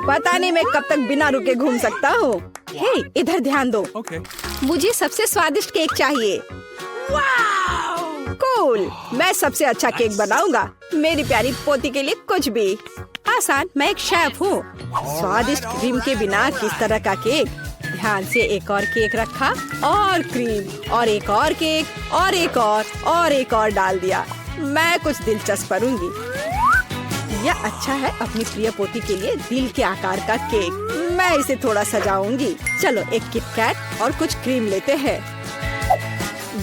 पता नहीं मैं कब तक बिना रुके घूम सकता हूँ। हे, इधर ध्यान दो। मुझे सबसे स्वादिष्ट केक चाहिए। कूल, मैं सबसे अच्छा केक बनाऊंगा। मेरी प्यारी पोती के लिए कुछ भी आसान। मैं एक शेफ हूँ। स्वादिष्ट क्रीम के बिना किस तरह का केक। ध्यान से एक और केक रखा और क्रीम और एक और केक और एक और डाल दिया। मैं कुछ दिलचस्प करूँगी। यह अच्छा है अपनी प्रिय पोती के लिए दिल के आकार का केक। मैं इसे थोड़ा सजाऊंगी। चलो एक किट कैट और कुछ क्रीम लेते हैं।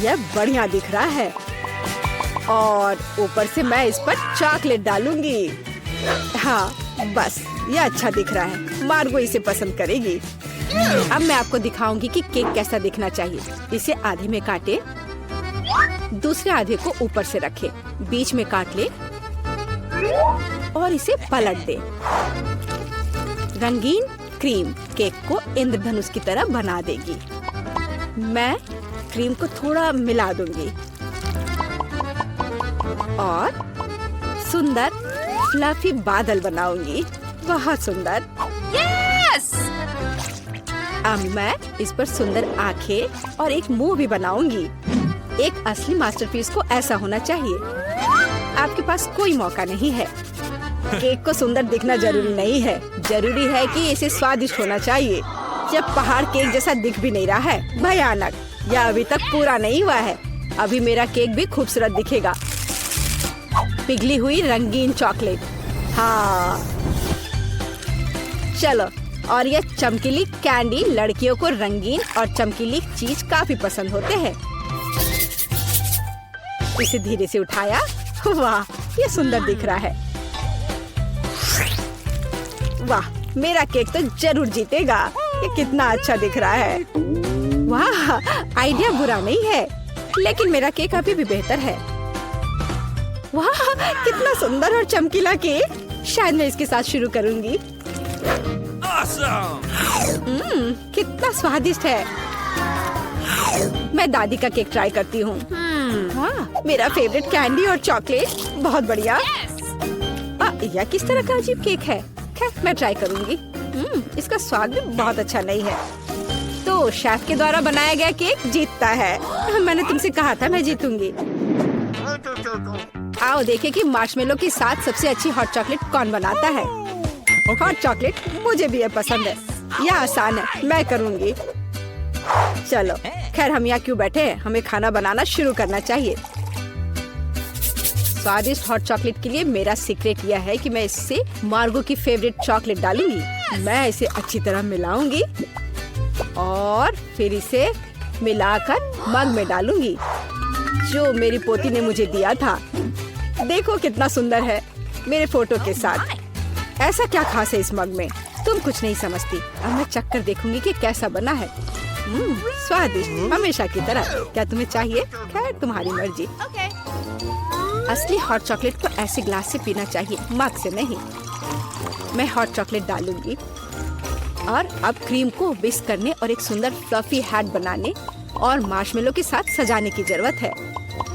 यह बढ़िया दिख रहा है। और ऊपर से मैं इस पर चॉकलेट डालूंगी। हाँ, बस यह अच्छा दिख रहा है। मार्गो इसे पसंद करेगी। अब मैं आपको दिखाऊंगी कि केक कैसा दिखना चाहिए। इसे आधे में काटे, दूसरे आधे को ऊपर से रखे, बीच में काट ले और इसे पलट दे। रंगीन क्रीम केक को इंद्रधनुष की तरह बना देगी। मैं क्रीम को थोड़ा मिला दूंगी और सुंदर फ्लफी बादल बनाऊंगी। बहुत सुंदर। यस! अब मैं इस पर सुंदर आंखें और एक मुंह भी बनाऊंगी। एक असली मास्टरपीस को ऐसा होना चाहिए। आपके पास कोई मौका नहीं है। केक को सुंदर दिखना जरूरी नहीं है, जरूरी है कि इसे स्वादिष्ट होना चाहिए। जब पहाड़ केक जैसा दिख भी नहीं रहा है, भयानक। यह अभी तक पूरा नहीं हुआ है। अभी मेरा केक भी खूबसूरत दिखेगा। पिघली हुई रंगीन चॉकलेट। हाँ, चलो। और यह चमकीली कैंडी। लड़कियों को रंगीन और चमकीली चीज काफी पसंद होते हैं। इसे धीरे से उठाया। वाह, ये सुंदर दिख रहा है। वाह, मेरा केक तो जरूर जीतेगा। ये कितना अच्छा दिख रहा है। वाह, आइडिया बुरा नहीं है, लेकिन मेरा केक अभी भी बेहतर है। वाह, कितना सुंदर और चमकीला केक। शायद मैं इसके साथ शुरू करूंगी। कितना स्वादिष्ट है। मैं दादी का केक ट्राई करती हूँ। हाँ, मेरा फेवरेट कैंडी और चॉकलेट। बहुत बढ़िया। यह किस तरह का अजीब केक है। खैर, मैं ट्राई करूंगी। इसका स्वाद भी बहुत अच्छा नहीं है। तो शेफ के द्वारा बनाया गया केक जीतता है। मैंने तुमसे कहा था मैं जीतूंगी। आओ देखें कि मार्शमेलो के साथ सबसे अच्छी हॉट चॉकलेट कौन बनाता है। हॉट चॉकलेट मुझे भी ये पसंद है। यह आसान है, मैं करूंगी। चलो, खैर हम यहाँ क्यों बैठे हैं, हमें खाना बनाना शुरू करना चाहिए। स्वादिष्ट हॉट चॉकलेट के लिए मेरा सीक्रेट यह है कि मैं इससे मार्गो की फेवरेट चॉकलेट डालूंगी। मैं इसे अच्छी तरह मिलाऊंगी और फिर इसे मिलाकर मग में डालूंगी जो मेरी पोती ने मुझे दिया था। देखो कितना सुंदर है, मेरे फोटो के साथ। ऐसा क्या खास है इस मग में, तुम कुछ नहीं समझती। अब मैं चखकर देखूंगी कि कैसा बना है। स्वादिष्ट, हमेशा की तरह। क्या तुम्हें चाहिए? खैर, तुम्हारी मर्जी। असली हॉट चॉकलेट को ऐसे ग्लास से पीना चाहिए, मग से नहीं। मैं हॉट चॉकलेट डालूंगी और अब क्रीम को विस्क करने और एक सुंदर फ्लफी हैट बनाने और मार्शमेलो के साथ सजाने की जरूरत है।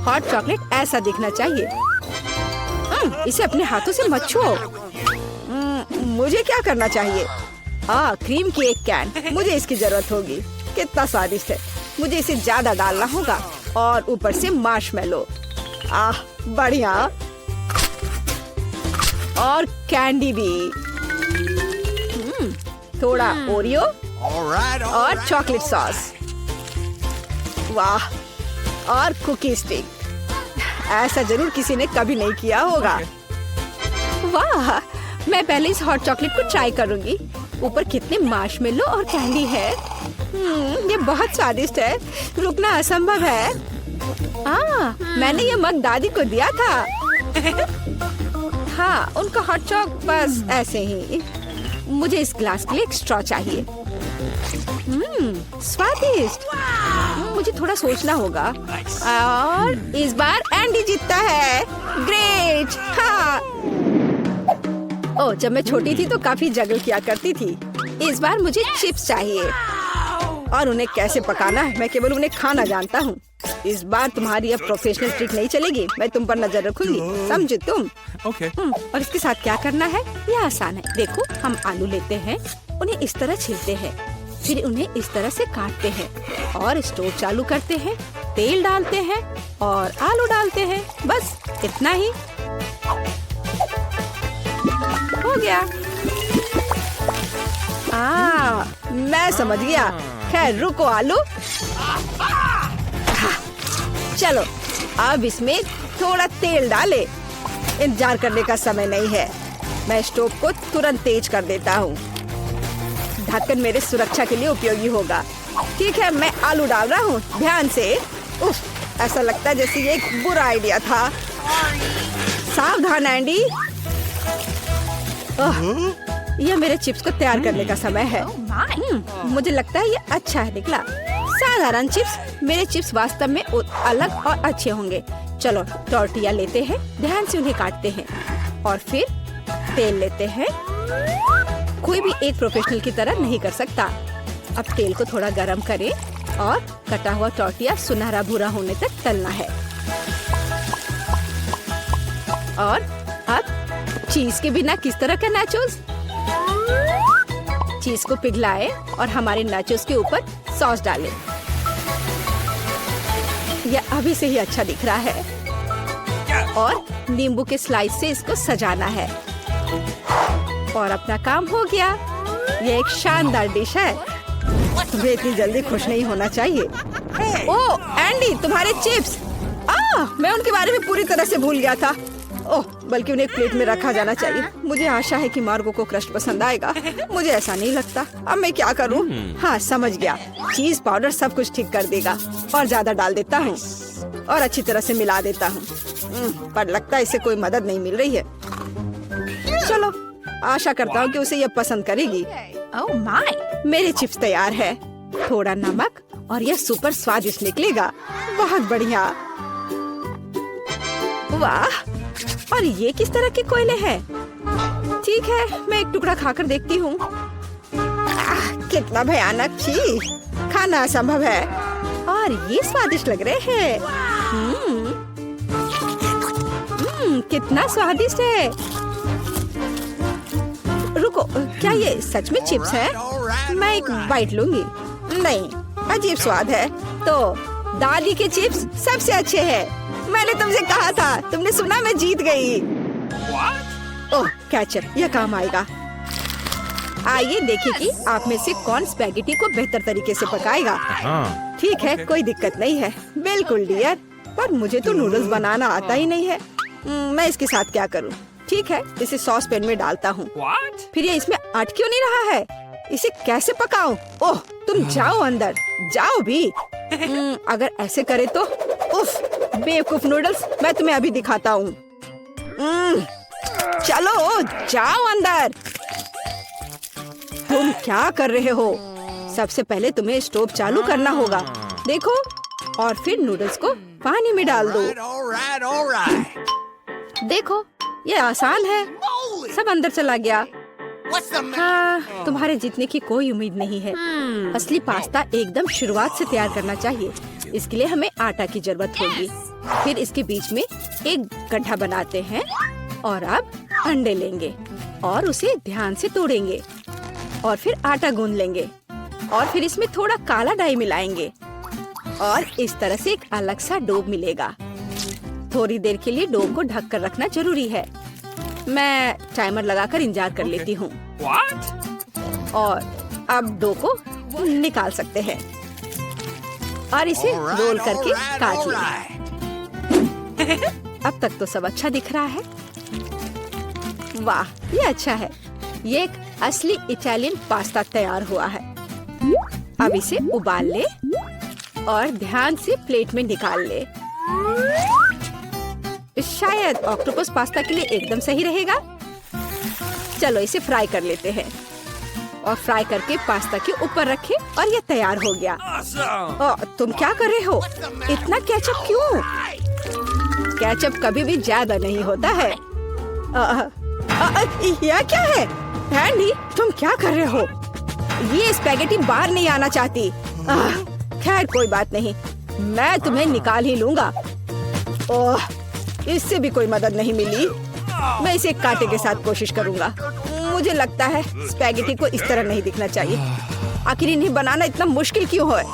हॉट चॉकलेट ऐसा दिखना चाहिए। इसे अपने हाथों से मत छुओ। मुझे क्या करना चाहिए? क्रीम की एक कैन, मुझे इसकी जरूरत होगी। कितना स्वादिष्ट है। मुझे इसे ज्यादा डालना होगा और ऊपर से मार्शमेलो। बढ़िया। और कैंडी भी। थोड़ा ओरियो और चॉकलेट सॉस। वाह, और कुकी स्टिक। ऐसा जरूर किसी ने कभी नहीं किया होगा। वाह, मैं पहले इस हॉट चॉकलेट को ट्राई करूंगी। ऊपर कितने मार्शमेलो और कैंडी है। ये बहुत स्वादिष्ट है, रुकना असंभव है। मैंने ये मग दादी को दिया था। हाँ, उनका हॉट चॉक बस ऐसे ही। मुझे इस ग्लास के लिए एक स्ट्रॉ चाहिए। स्वादिष्ट। मुझे थोड़ा सोचना होगा। और इस बार एंडी जीतता है। ग्रेट। हाँ। ओह, जब मैं छोटी थी तो काफी जगल किया करती थी। इस बार मुझे चिप्स चाहिए। और उन्हें कैसे पकाना है मैं केवल उन्हें खाना जानता हूँ। इस बार तुम्हारी अब प्रोफेशनल ट्रिक नहीं चलेगी। मैं तुम पर नजर रखूंगी, समझे तुम? Okay. और इसके साथ क्या करना है? यह आसान है। देखो, हम आलू लेते हैं, उन्हें इस तरह छीलते हैं, फिर उन्हें इस तरह से काटते हैं और स्टोव चालू करते हैं, तेल डालते हैं और आलू डालते हैं। बस इतना ही। हो गया। मैं समझ गया। खैर रुको आलू। चलो अब इसमें थोड़ा तेल डाले। इंतजार करने का समय नहीं है। मैं स्टोव को तुरंत तेज कर देता हूँ। ढक्कन मेरे सुरक्षा के लिए उपयोगी होगा। ठीक है, मैं आलू डाल रहा हूँ। ध्यान से। उफ, ऐसा लगता है जैसे ये एक बुरा आइडिया था। सावधान एंडी। यह मेरे चिप्स को तैयार करने का समय है। मुझे लगता है ये अच्छा है निकला। साधारण चिप्स। मेरे चिप्स वास्तव में अलग और अच्छे होंगे। चलो टॉर्टिया लेते हैं, ध्यान से उन्हें काटते हैं और फिर तेल लेते हैं। कोई भी एक प्रोफेशनल की तरह नहीं कर सकता। अब तेल को थोड़ा गरम करें और कटा हुआ टॉर्टिया सुनहरा भूरा होने तक तलना है। और अब चीज के बिना किस तरह का नाचोस? चीज को पिघलाएं और हमारे नाचोस के ऊपर सॉस डालें। यह अभी से ही अच्छा दिख रहा है। और नींबू के स्लाइस से इसको सजाना है। और अपना काम हो गया। यह एक शानदार डिश है। तुम्हें इतनी जल्दी खुश नहीं होना चाहिए। ओह एंडी, तुम्हारे चिप्स। मैं उनके बारे में पूरी तरह से भूल गया था। ओह, बल्कि उन्हें एक प्लेट में रखा जाना चाहिए। मुझे आशा है कि मार्गो को क्रस्ट पसंद आएगा। मुझे ऐसा नहीं लगता। अब मैं क्या करूं? हाँ, समझ गया। चीज पाउडर सब कुछ ठीक कर देगा। और ज्यादा डाल देता हूँ और अच्छी तरह से मिला देता हूँ। पर लगता है इसे कोई मदद नहीं मिल रही है। चलो, आशा करता हूँ कि उसे यह पसंद करेगी। ओह माय, मेरे चिप्स तैयार है। थोड़ा नमक और यह सुपर स्वादिष्ट निकलेगा। बहुत बढ़िया। वाह, और ये किस तरह के कोयले हैं? ठीक है, मैं एक टुकड़ा खाकर देखती हूँ। कितना भयानक। छी, खाना असंभव है। और ये स्वादिष्ट लग रहे हैं। कितना स्वादिष्ट है। रुको, क्या ये सच में चिप्स है? मैं एक बाइट लूंगी। नहीं, अजीब स्वाद है। तो दादी के चिप्स सबसे अच्छे हैं। मैंने तुमसे कहा था। तुमने सुना? मैं जीत गई। ओह कैचअप, यह काम आएगा। आइए देखें कि आप में से कौन स्पैगेटी को बेहतर तरीके से पकाएगा। ठीक है, कोई दिक्कत नहीं है। बिल्कुल डियर, पर मुझे तो नूडल्स बनाना आता ही नहीं है। मैं इसके साथ क्या करूं? ठीक है, इसे सॉस पैन में डालता हूँ। फिर ये इसमें अट क्यों नहीं रहा है? इसे कैसे पकाऊं? ओह, तुम जाओ अंदर, जाओ भी। अगर ऐसे करे तो। उफ, बेवकूफ नूडल्स, मैं तुम्हें अभी दिखाता हूँ। चलो जाओ अंदर। तुम क्या कर रहे हो? सबसे पहले तुम्हें स्टोव चालू करना होगा। देखो, और फिर नूडल्स को पानी में डाल दो। देखो, ये आसान है। सब अंदर चला गया। हाँ, तुम्हारे जीतने की कोई उम्मीद नहीं है। असली पास्ता एकदम शुरुआत से तैयार करना चाहिए। इसके लिए हमें आटा की जरूरत होगी। फिर इसके बीच में एक गड्ढा बनाते हैं और अब अंडे लेंगे और उसे ध्यान से तोड़ेंगे और फिर आटा गूंद लेंगे और फिर इसमें थोड़ा काला डाई मिलाएंगे और इस तरह से एक अलग सा डो मिलेगा। थोड़ी देर के लिए डो को ढक कर रखना जरूरी है। मैं टाइमर लगाकर इंतजार कर लेती हूँ। और अब डो को निकाल सकते हैं और इसे रोल करके काट लें। अब तक तो सब अच्छा दिख रहा है। वाह, ये अच्छा है। ये एक असली इटालियन पास्ता तैयार हुआ है। अब इसे उबाल ले और ध्यान से प्लेट में निकाल ले। शायद ऑक्टोपस पास्ता के लिए एकदम सही रहेगा। चलो इसे फ्राई कर लेते हैं और फ्राई करके पास्ता के ऊपर रखें और ये तैयार हो गया। तुम क्या कर रहे हो? इतना केचप क्यों? केचप कभी भी ज्यादा नहीं होता है। यह क्या है? एंडी, तुम क्या कर रहे हो? ये स्पैगेटी बाहर नहीं आना चाहती। खैर कोई बात नहीं, मैं तुम्हें निकाल ही लूंगा। ओह, इससे भी कोई मदद नहीं मिली। मैं इसे एक कांटे के साथ कोशिश करूंगा। मुझे लगता है स्पैगेटी को इस तरह नहीं दिखना चाहिए। आखिर इन्हें बनाना इतना मुश्किल क्यों है?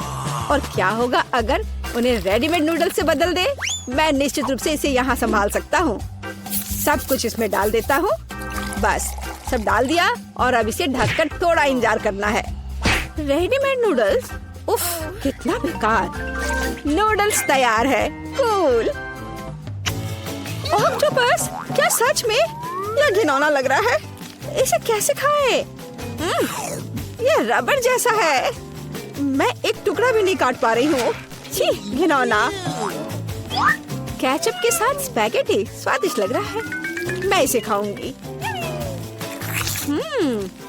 और क्या होगा अगर उन्हें रेडीमेड नूडल्स से बदल दे? मैं निश्चित रूप से इसे यहाँ संभाल सकता हूँ। सब कुछ इसमें डाल देता हूँ। बस सब डाल दिया और अब इसे ढककर थोड़ा इंतजार करना है। Readymade noodles? उफ, कितना बेकार। नूडल्स तैयार है। कूल। ऑक्टोपस, क्या सच में? यह घिनौना लग रहा है। इसे कैसे खाएं? यह रबर जैसा है। मैं एक टुकड़ा भी नहीं काट पा रही हूँ। छी, घिनौना। केचप के साथ स्पैगेटी स्वादिष्ट लग रहा है। मैं इसे खाऊंगी।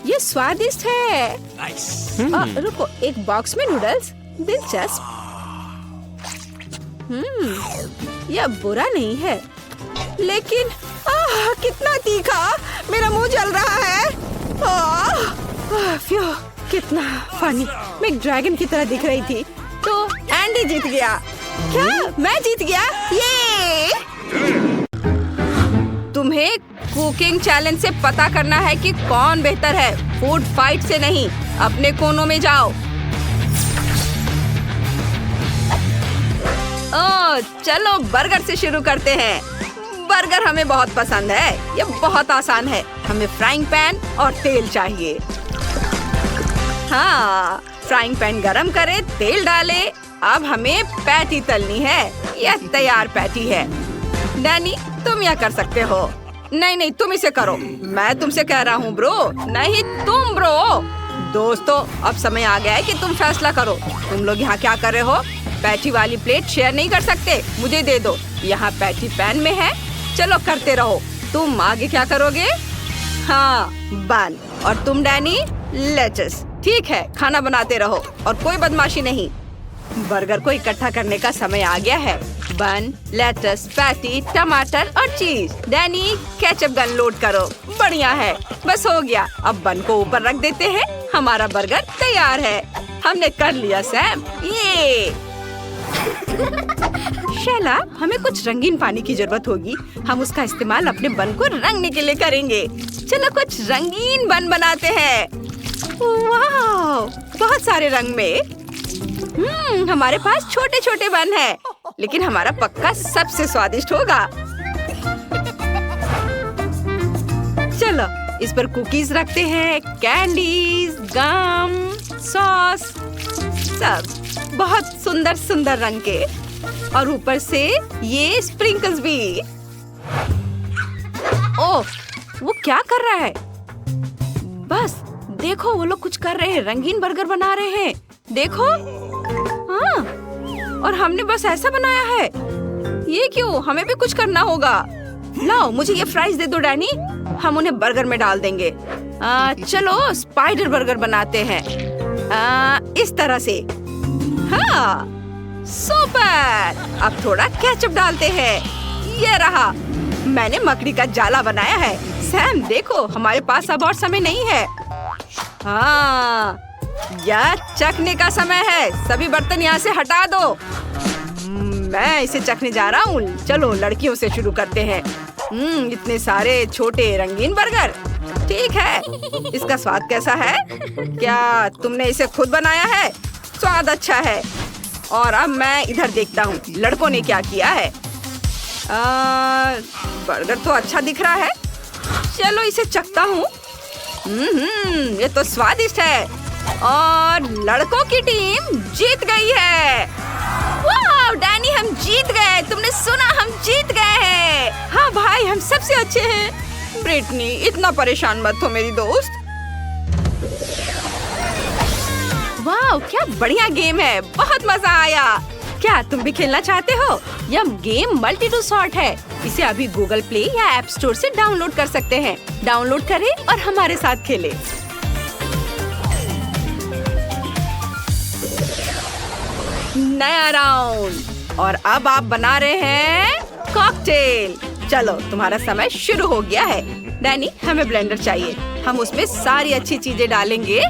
ये स्वादिष्ट है। रुको, एक बॉक्स में नूडल्स, दिलचस्प। यह बुरा नहीं है, लेकिन कितना तीखा। मेरा मुंह जल रहा है। फ्यू, कितना फनी। मैं एक ड्रैगन की तरह दिख रही थी। तो एंडी जीत गया। क्या मैं जीत गया? ये तुम्हें कुकिंग चैलेंज से पता करना है कि कौन बेहतर है, फूड फाइट से नहीं। अपने कोनों में जाओ। चलो बर्गर से शुरू करते हैं। बर्गर हमें बहुत पसंद है। ये बहुत आसान है। हमें फ्राइंग पैन और तेल चाहिए। हाँ, फ्राइंग पैन गरम करें, तेल डालें। अब हमें पैटी तलनी है। यह तैयार पैटी है। डैनी, तुम यह कर सकते हो। नहीं, तुम इसे करो। मैं तुमसे कह रहा हूँ ब्रो। नहीं, तुम ब्रो। दोस्तों, अब समय आ गया है कि तुम फैसला करो। तुम लोग यहाँ क्या कर रहे हो? पैटी वाली प्लेट शेयर नहीं कर सकते। मुझे दे दो। यहाँ पैटी पैन में है। चलो करते रहो। तुम आगे क्या करोगे? हाँ, बन। और तुम डैनी? लेट्स। ठीक है, खाना बनाते रहो और कोई बदमाशी नहीं। बर्गर को इकट्ठा करने का समय आ गया है। बन, लेटस, पैटी, टमाटर और चीज। डैनी, केचप गन लोड करो। बढ़िया है, बस हो गया। अब बन को ऊपर रख देते हैं। हमारा बर्गर तैयार है। हमने कर लिया सैम। ये शैला, हमें कुछ रंगीन पानी की जरूरत होगी। हम उसका इस्तेमाल अपने बन को रंगने के लिए करेंगे। चलो कुछ रंगीन बन बनाते हैं। वाह, बहुत सारे रंग में। हमारे पास छोटे छोटे बन हैं, लेकिन हमारा पक्का सबसे स्वादिष्ट होगा। चलो इस पर कुकीज रखते हैं, कैंडीज, गम, सॉस, सब बहुत सुंदर सुंदर रंग के। और ऊपर से ये स्प्रिंकल्स भी। ओह, वो क्या कर रहा है? बस देखो, वो लोग कुछ कर रहे हैं। रंगीन बर्गर बना रहे हैं। देखो। हाँ, और हमने बस ऐसा बनाया है। ये क्यों? हमें भी कुछ करना होगा। लाओ, मुझे ये फ्राइज दे दो डैनी। हम उन्हें बर्गर में डाल देंगे। चलो स्पाइडर बर्गर बनाते हैं। इस तरह से। हाँ, सुपर। अब थोड़ा केचप डालते हैं। ये रहा। मैंने मकड़ी का जाला बनाया है। सैम देखो, हमारे पास अब और समय नहीं है। हाँ, यह चखने का समय है। सभी बर्तन यहाँ से हटा दो। मैं इसे चखने जा रहा हूँ। चलो लड़कियों से शुरू करते हैं। इतने सारे छोटे रंगीन बर्गर। ठीक है, इसका स्वाद कैसा है? क्या तुमने इसे खुद बनाया है? स्वाद अच्छा है। और अब मैं इधर देखता हूँ लड़कों ने क्या किया है। बर्गर तो अच्छा दिख रहा है। चलो इसे चखता हूँ। ये तो स्वादिष्ट है। और लड़कों की टीम जीत गई है। वाह डैनी, हम जीत गए। तुमने सुना, हम जीत गए हैं। हाँ भाई, हम सबसे अच्छे हैं। ब्रिटनी, इतना परेशान मत हो मेरी दोस्त। वाह, क्या बढ़िया गेम है। बहुत मजा आया। क्या तुम भी खेलना चाहते हो? यह गेम मल्टी टू सॉर्ट है। इसे अभी गूगल प्ले या ऐप स्टोर से डाउनलोड कर सकते हैं। डाउनलोड करें और हमारे साथ खेलें। नया राउंड और अब आप बना रहे हैं कॉकटेल। चलो तुम्हारा समय शुरू हो गया है। डैनी, हमें ब्लेंडर चाहिए। हम उसमें सारी अच्छी चीजें डालेंगे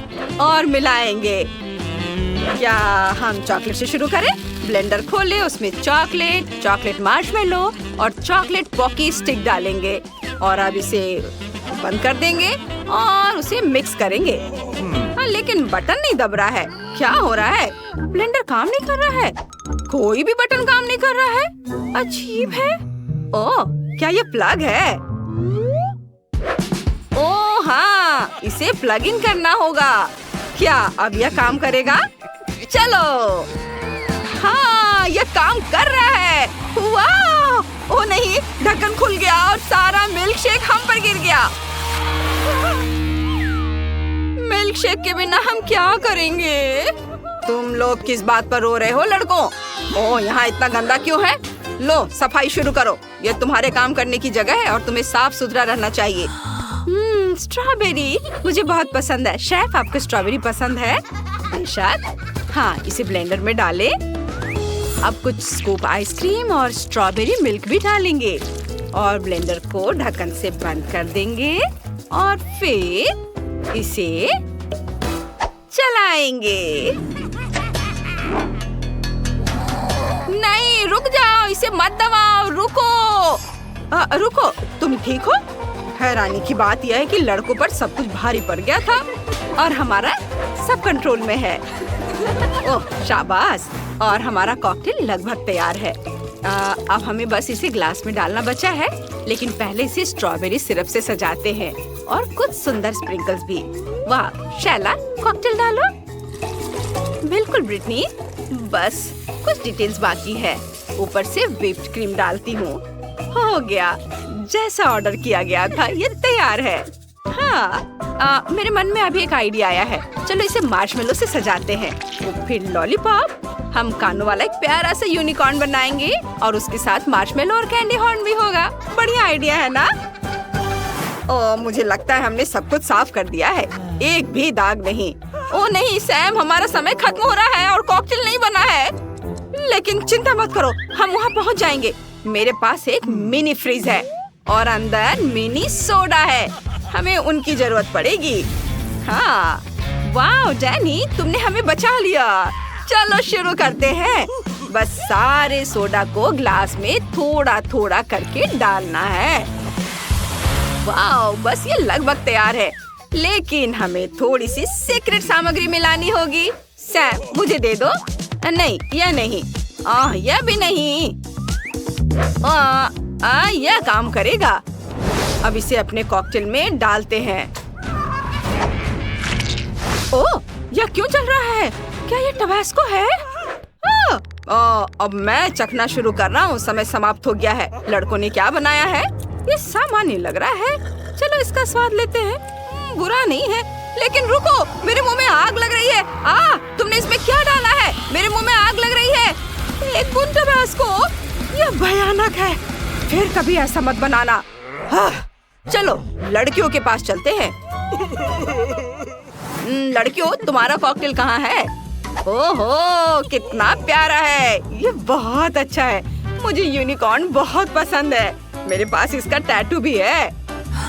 और मिलाएंगे। क्या हम चॉकलेट से शुरू करें? ब्लेंडर खोले, उसमें चॉकलेट मार्शमेलो और चॉकलेट पॉकी स्टिक डालेंगे और अब इसे बंद कर देंगे और उसे मिक्स करेंगे। लेकिन बटन नहीं दब रहा है। क्या हो रहा है? ब्लेंडर काम नहीं कर रहा है। कोई भी बटन काम नहीं कर रहा है। अजीब है। ओह, क्या ये प्लग है? ओह हाँ, इसे प्लग इन करना होगा। क्या अब यह काम करेगा? चलो, हाँ यह काम कर रहा है। वाह! ओह नहीं, ढक्कन खुल गया और सारा मिल्क शेक हम पर गिर गया। मिल्क शेक के बिना हम क्या करेंगे? तुम लोग किस बात पर रो रहे हो लड़कों? ओह, यहाँ इतना गंदा क्यों है? लो, सफाई शुरू करो। यह तुम्हारे काम करने की जगह है और तुम्हें साफ सुथरा रहना चाहिए। स्ट्रॉबेरी मुझे बहुत पसंद है। शेफ, आपको स्ट्रॉबेरी पसंद है? बेशक। हाँ, इसे ब्लेंडर में डालें। अब कुछ स्कूप आइसक्रीम और स्ट्रॉबेरी मिल्क भी डालेंगे और ब्लेंडर को ढक्कन से बंद कर देंगे और फिर इसे चलाएंगे। नहीं, रुक जाओ, इसे मत दबाओ। रुको, तुम ठीक हो? हैरानी की बात यह है कि लड़कों पर सब कुछ भारी पड़ गया था और हमारा सब कंट्रोल में है। ओह शाबाश! और हमारा कॉकटेल लगभग तैयार है। अब हमें बस इसे ग्लास में डालना बचा है, लेकिन पहले इसे स्ट्रॉबेरी सिरप से सजाते हैं और कुछ सुंदर स्प्रिंकल्स भी। वाह शैला, कॉकटेल डालो। बिल्कुल ब्रिटनी, बस कुछ डिटेल्स बाकी है। ऊपर से व्हिप्ड क्रीम डालती हूँ। हो गया, जैसा ऑर्डर किया गया था ये तैयार है। हाँ, मेरे मन में अभी एक आइडिया आया है। चलो इसे मार्शमेलो से सजाते हैं। फिर लॉलीपॉप, हम कानों वाला एक प्यारा सा यूनिकॉर्न बनाएंगे और उसके साथ मार्शमेलो और कैंडी हॉर्न भी होगा। बढ़िया आइडिया है ना? ओह, मुझे लगता है हमने सब कुछ साफ कर दिया है। एक भी दाग नहीं। ओह नहीं सैम, हमारा समय खत्म हो रहा है और कॉकटेल नहीं बना है। लेकिन चिंता मत करो, हम वहाँ पहुँच जाएंगे। मेरे पास एक मिनी फ्रिज है और अंदर मिनी सोडा है। हमें उनकी जरूरत पड़ेगी। हाँ, वाह डैनी, तुमने हमें बचा लिया। चलो शुरू करते हैं। बस सारे सोडा को ग्लास में थोड़ा थोड़ा करके डालना है। वाह, बस ये लगभग तैयार है, लेकिन हमें थोड़ी सी सीक्रेट सामग्री मिलानी होगी। सैम, मुझे दे दो। नहीं, यह नहीं। यह भी नहीं। यह काम करेगा। अब इसे अपने कॉकटेल में डालते हैं। ओह, यह क्यों चल रहा है? क्या ये टबास्को है? अब मैं चखना शुरू कर रहा हूँ। समय समाप्त हो गया है। लड़कों ने क्या बनाया है? ये सामान्य लग रहा है। चलो इसका स्वाद लेते हैं। बुरा नहीं है, लेकिन रुको, मेरे मुंह में आग लग रही है। तुमने इसमें क्या डाला है? मेरे मुंह में आग लग रही है। एक बूंद टबास्को, यह भयानक है। फिर कभी ऐसा मत बनाना। चलो लड़कियों के पास चलते हैं। लड़कियों, तुम्हारा कॉकटेल कहाँ है? ओहो, कितना प्यारा है। ये बहुत अच्छा है। मुझे यूनिकॉर्न बहुत पसंद है। मेरे पास इसका टैटू भी है।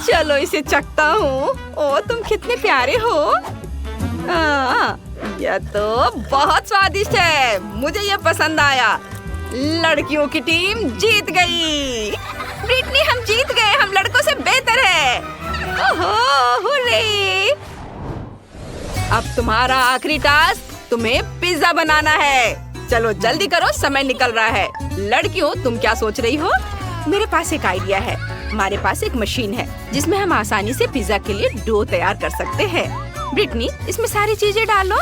चलो इसे चखता हूँ। ओ, तुम कितने प्यारे हो। यह तो बहुत स्वादिष्ट है। मुझे यह पसंद आया। लड़कियों की टीम जीत गई। ब्रिटनी, हम जीत गए। हम लड़कों से बेहतर है। ओहो, हुर्रे! अब तुम्हारा आखिरी टास्क, तुम्हें पिज्जा बनाना है। चलो जल्दी करो, समय निकल रहा है। लड़कियों, तुम क्या सोच रही हो? मेरे पास एक आइडिया है। हमारे पास एक मशीन है जिसमें हम आसानी से पिज्जा के लिए डो तैयार कर सकते हैं। ब्रिटनी, इसमें सारी चीजें डालो।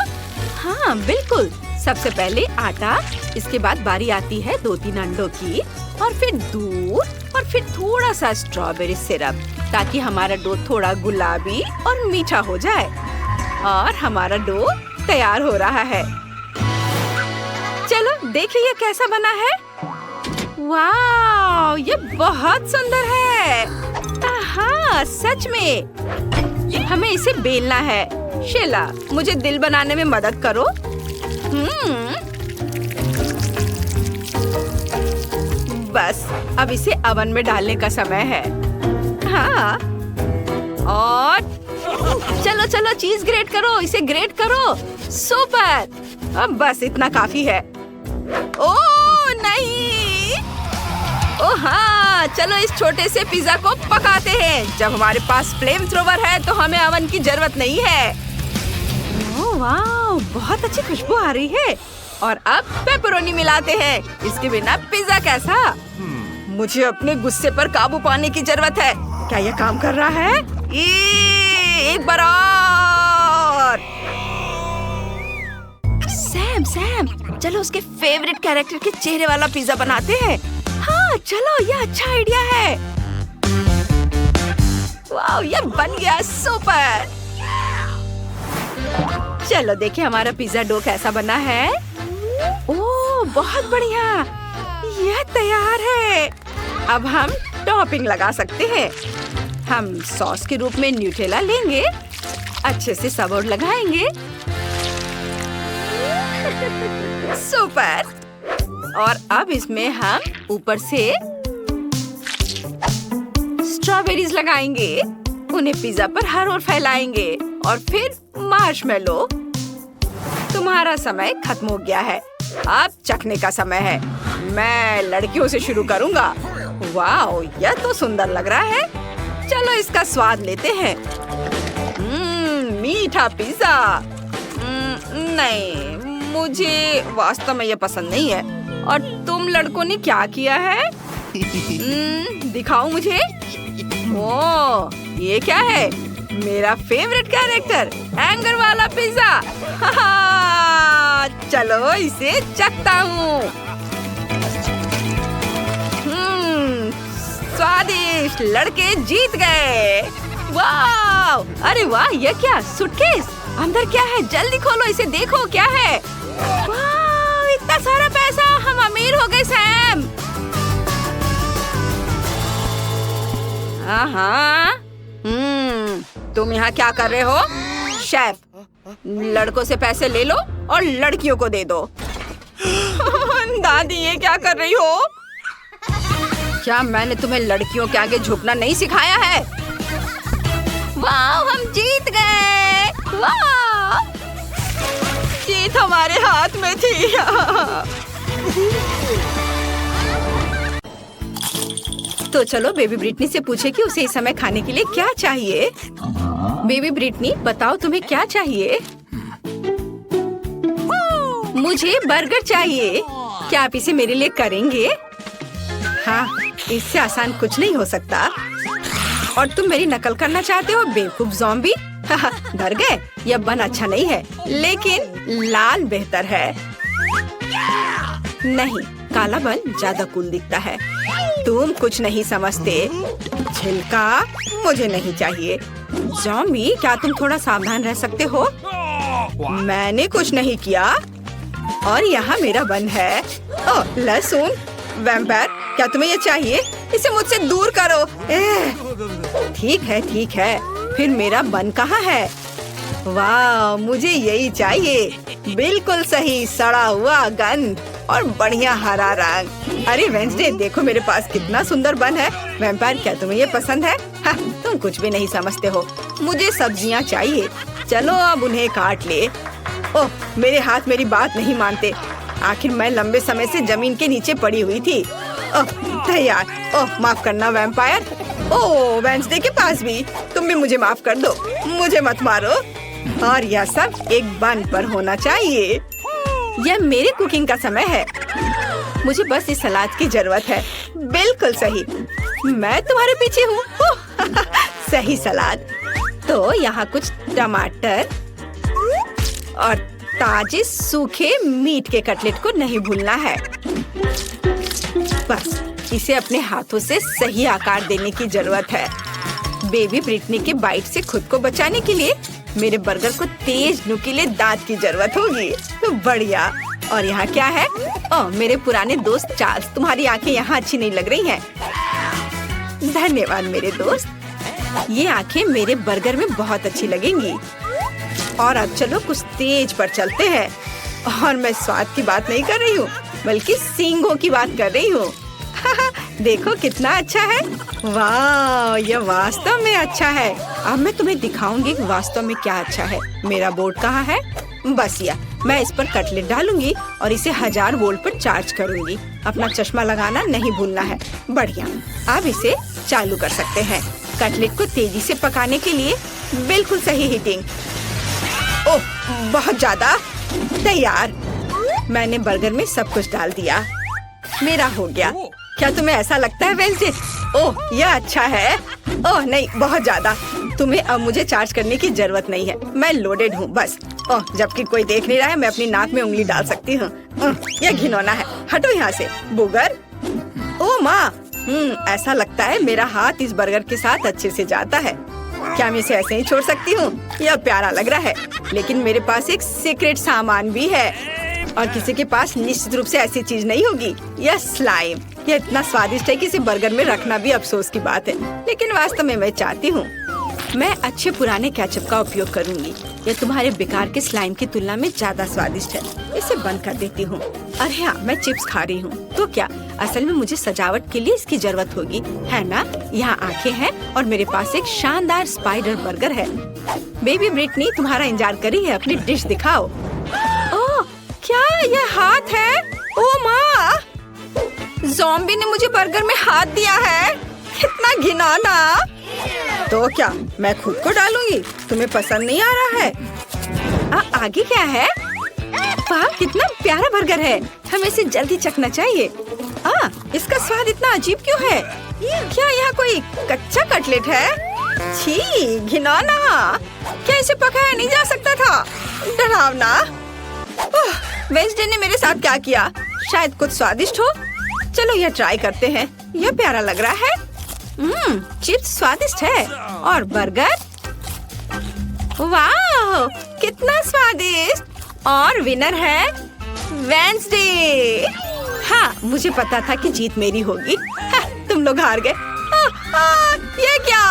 हाँ बिल्कुल। सबसे पहले आटा, इसके बाद बारी आती है 2-3 अंडों की, और फिर दूध, और फिर थोड़ा सा स्ट्रॉबेरी सिरप, ताकि हमारा डो थोड़ा गुलाबी और मीठा हो जाए। और हमारा डो तैयार हो रहा है। चलो देखिए ये कैसा बना है। वाह, ये बहुत सुंदर है। आहा, सच में। हमें इसे बेलना है। शीला, मुझे दिल बनाने में मदद करो। बस अब इसे ओवन में डालने का समय है। हाँ, और चलो चलो चीज ग्रेट करो, इसे ग्रेट करो। सुपर। अब बस इतना काफी है। ओह नहीं। ओह हाँ, चलो इस छोटे से पिज्जा को पकाते हैं। जब हमारे पास फ्लेम थ्रोवर है तो हमें ओवन की जरूरत नहीं है। ओह वाह, बहुत अच्छी खुशबू आ रही है। और अब पेपरोनी मिलाते हैं। इसके बिना पिज्जा कैसा? मुझे अपने गुस्से पर काबू पाने की जरूरत है। क्या यह काम कर रहा है? एक बार और। सैम, चलो उसके फेवरेट कैरेक्टर के चेहरे वाला पिज्जा बनाते हैं। हाँ चलो, यह अच्छा आइडिया है। वाह, यह बन गया। सुपर। चलो देखिए हमारा पिज्जा डो कैसा बना है। ओह बहुत बढ़िया, यह तैयार है। अब हम टॉपिंग लगा सकते हैं। हम सॉस के रूप में न्यूटेला लेंगे, अच्छे से सब और लगाएंगे। सुपर। और अब इसमें हम ऊपर से स्ट्रॉबेरीज लगाएंगे, उन्हें पिज्जा पर हर ओर फैलाएंगे और फिर मार्शमेलो। तुम्हारा समय खत्म हो गया है, अब चखने का समय है। मैं लड़कियों से शुरू करूंगा। वाह, यह तो सुंदर लग रहा है। चलो इसका स्वाद लेते हैं। मीठा पिज्जा। नहीं, मुझे वास्तव में यह पसंद नहीं है। और तुम लड़कों ने क्या किया है? दिखाओ मुझे। ओह, ये क्या है? मेरा फेवरेट कैरेक्टर, एंगर वाला पिज्जा। चलो इसे चखता हूँ। स्वादिष्ट। लड़के जीत गए। वाह, अरे वाह, ये क्या? सूटकेस। अंदर क्या है? जल्दी खोलो इसे, देखो क्या है। वाह, इतना सारा पैसा, हम अमीर हो गए सैम। हाँ, तुम यहाँ क्या कर रहे हो? शेफ, लड़कों से पैसे ले लो और लड़कियों को दे दो। दादी, ये क्या कर रही हो? क्या मैंने तुम्हें लड़कियों के आगे झुकना नहीं सिखाया है? वाह, हम जीत गए। वाह, जीत हमारे हाथ में थी। तो चलो बेबी ब्रिटनी से पूछे कि उसे इस समय खाने के लिए क्या चाहिए। बेबी ब्रिटनी, बताओ तुम्हें क्या चाहिए? मुझे बर्गर चाहिए। क्या आप इसे मेरे लिए करेंगे? हाँ, इससे आसान कुछ नहीं हो सकता। और तुम मेरी नकल करना चाहते हो, बेवकूफ ज़ॉम्बी। डर गए? यह बन अच्छा नहीं है, लेकिन लाल बेहतर है। नहीं, काला बन ज्यादा कूल दिखता है। तुम कुछ नहीं समझते। छिलका मुझे नहीं चाहिए। ज़ॉम्बी, क्या तुम थोड़ा सावधान रह सकते हो? मैंने कुछ नहीं किया। और यहाँ मेरा बन है। ओह, लहसुन। वैम्पायर, क्या तुम्हें ये चाहिए? इसे मुझसे दूर करो। ठीक है। फिर मेरा बन कहाँ है? वाह, मुझे यही चाहिए। बिल्कुल सही, सड़ा हुआ गंध और बढ़िया हरा रंग। अरे वेंसडे, देखो मेरे पास कितना सुंदर बन है। वैम्पायर, क्या तुम्हें ये पसंद है? हाँ, तुम कुछ भी नहीं समझते हो। मुझे सब्जियाँ चाहिए। चलो अब उन्हें काट ले। ओह, मेरे हाथ मेरी बात नहीं मानते। आखिर मैं लंबे समय से जमीन के नीचे पड़ी हुई थी। ओह, तैयार। ओह, माफ करना वैम्पायर। ओह, वेंसडे के पास भी। तुम भी मुझे माफ कर दो, मुझे मत मारो। और यह सब एक बन पर होना चाहिए। यह मेरी कुकिंग का समय है। मुझे बस इस सलाद की जरूरत है। बिल्कुल सही, मैं तुम्हारे पीछे हूँ। सही सलाद। तो यहाँ कुछ टमाटर और ताजे सूखे मीट के कटलेट को नहीं भूलना है। बस इसे अपने हाथों से सही आकार देने की जरूरत है। बेबी ब्रिटनी के बाइट से खुद को बचाने के लिए मेरे बर्गर को तेज नुकीले दांत की जरूरत होगी। तो बढ़िया। और यहाँ क्या है? ओह, मेरे पुराने दोस्त चार्ल्स, तुम्हारी आंखें यहाँ अच्छी नहीं लग रही हैं। धन्यवाद मेरे दोस्त, ये आंखें मेरे बर्गर में बहुत अच्छी लगेंगी। और अब चलो कुछ तेज पर चलते हैं। और मैं स्वाद की बात नहीं कर रही हूँ, बल्कि सींगों की बात कर रही हूँ। देखो कितना अच्छा है। वाह, यह वास्तव में अच्छा है। अब मैं तुम्हें दिखाऊंगी कि वास्तव में क्या अच्छा है। मेरा बोर्ड कहाँ है? बस यह, मैं इस पर कटलेट डालूंगी और इसे 1000 वोल्ट पर चार्ज करूंगी। अपना चश्मा लगाना नहीं भूलना है। बढ़िया, अब इसे चालू कर सकते हैं। कटलेट को तेजी से पकाने के लिए बिल्कुल सही हीटिंग। ओह, बहुत ज्यादा। तैयार। मैंने बर्गर में सब कुछ डाल दिया। मेरा हो गया। क्या तुम्हें ऐसा लगता है वेंसडे? ओह, यह अच्छा है। ओह नहीं, बहुत ज्यादा। तुम्हें अब मुझे चार्ज करने की जरूरत नहीं है, मैं लोडेड हूँ बस। ओह, जबकि कोई देख नहीं रहा है, मैं अपनी नाक में उंगली डाल सकती हूँ। यह घिनौना है, हटो यहाँ से बुगर। ओह माँ, ऐसा लगता है मेरा हाथ इस बर्गर के साथ अच्छे से जाता है। क्या मैं इसे ऐसे ही छोड़ सकती हूँ? यह प्यारा लग रहा है, लेकिन मेरे पास एक सीक्रेट सामान भी है और किसी के पास निश्चित रूप से ऐसी चीज नहीं होगी। यह स्लाइम। यह इतना स्वादिष्ट है कि इसे बर्गर में रखना भी अफसोस की बात है, लेकिन वास्तव में मैं चाहती हूँ। मैं अच्छे पुराने केचप का उपयोग करूँगी। यह तुम्हारे बेकार के स्लाइम की तुलना में ज्यादा स्वादिष्ट है। इसे बंद कर देती हूँ। अरे हाँ, मैं चिप्स खा रही हूँ तो क्या? असल में मुझे सजावट के लिए इसकी जरूरत होगी, है ना? यहाँ आंखें हैं और मेरे पास एक शानदार स्पाइडर बर्गर है। बेबी ब्रिटनी तुम्हारा इंतजार कर रही है, अपनी डिश दिखाओ। ओह, क्या यह हाथ है? ओह माँ, ज़ॉम्बी ने मुझे बर्गर में हाथ दिया है। कितना घिनौना। तो क्या मैं खुद को डालूंगी? तुम्हें पसंद नहीं आ रहा है? आगे क्या है? वाह, कितना प्यारा बर्गर है। हमें इसे जल्दी चखना चाहिए। इसका स्वाद इतना अजीब क्यों है? क्या यहाँ कोई कच्चा कटलेट है? छी, घिनौना। क्या इसे पकाया नहीं जा सकता था? डरावना। वेंसडे ने मेरे साथ क्या किया? शायद कुछ स्वादिष्ट हो। चलो यह ट्राई करते हैं। यह प्यारा लग रहा है। चिप्स स्वादिष्ट है और बर्गर, वाह कितना स्वादिष्ट। और विनर है वेंसडे। हाँ, मुझे पता था कि जीत मेरी होगी। हाँ, तुम लोग हार गए। ये क्या?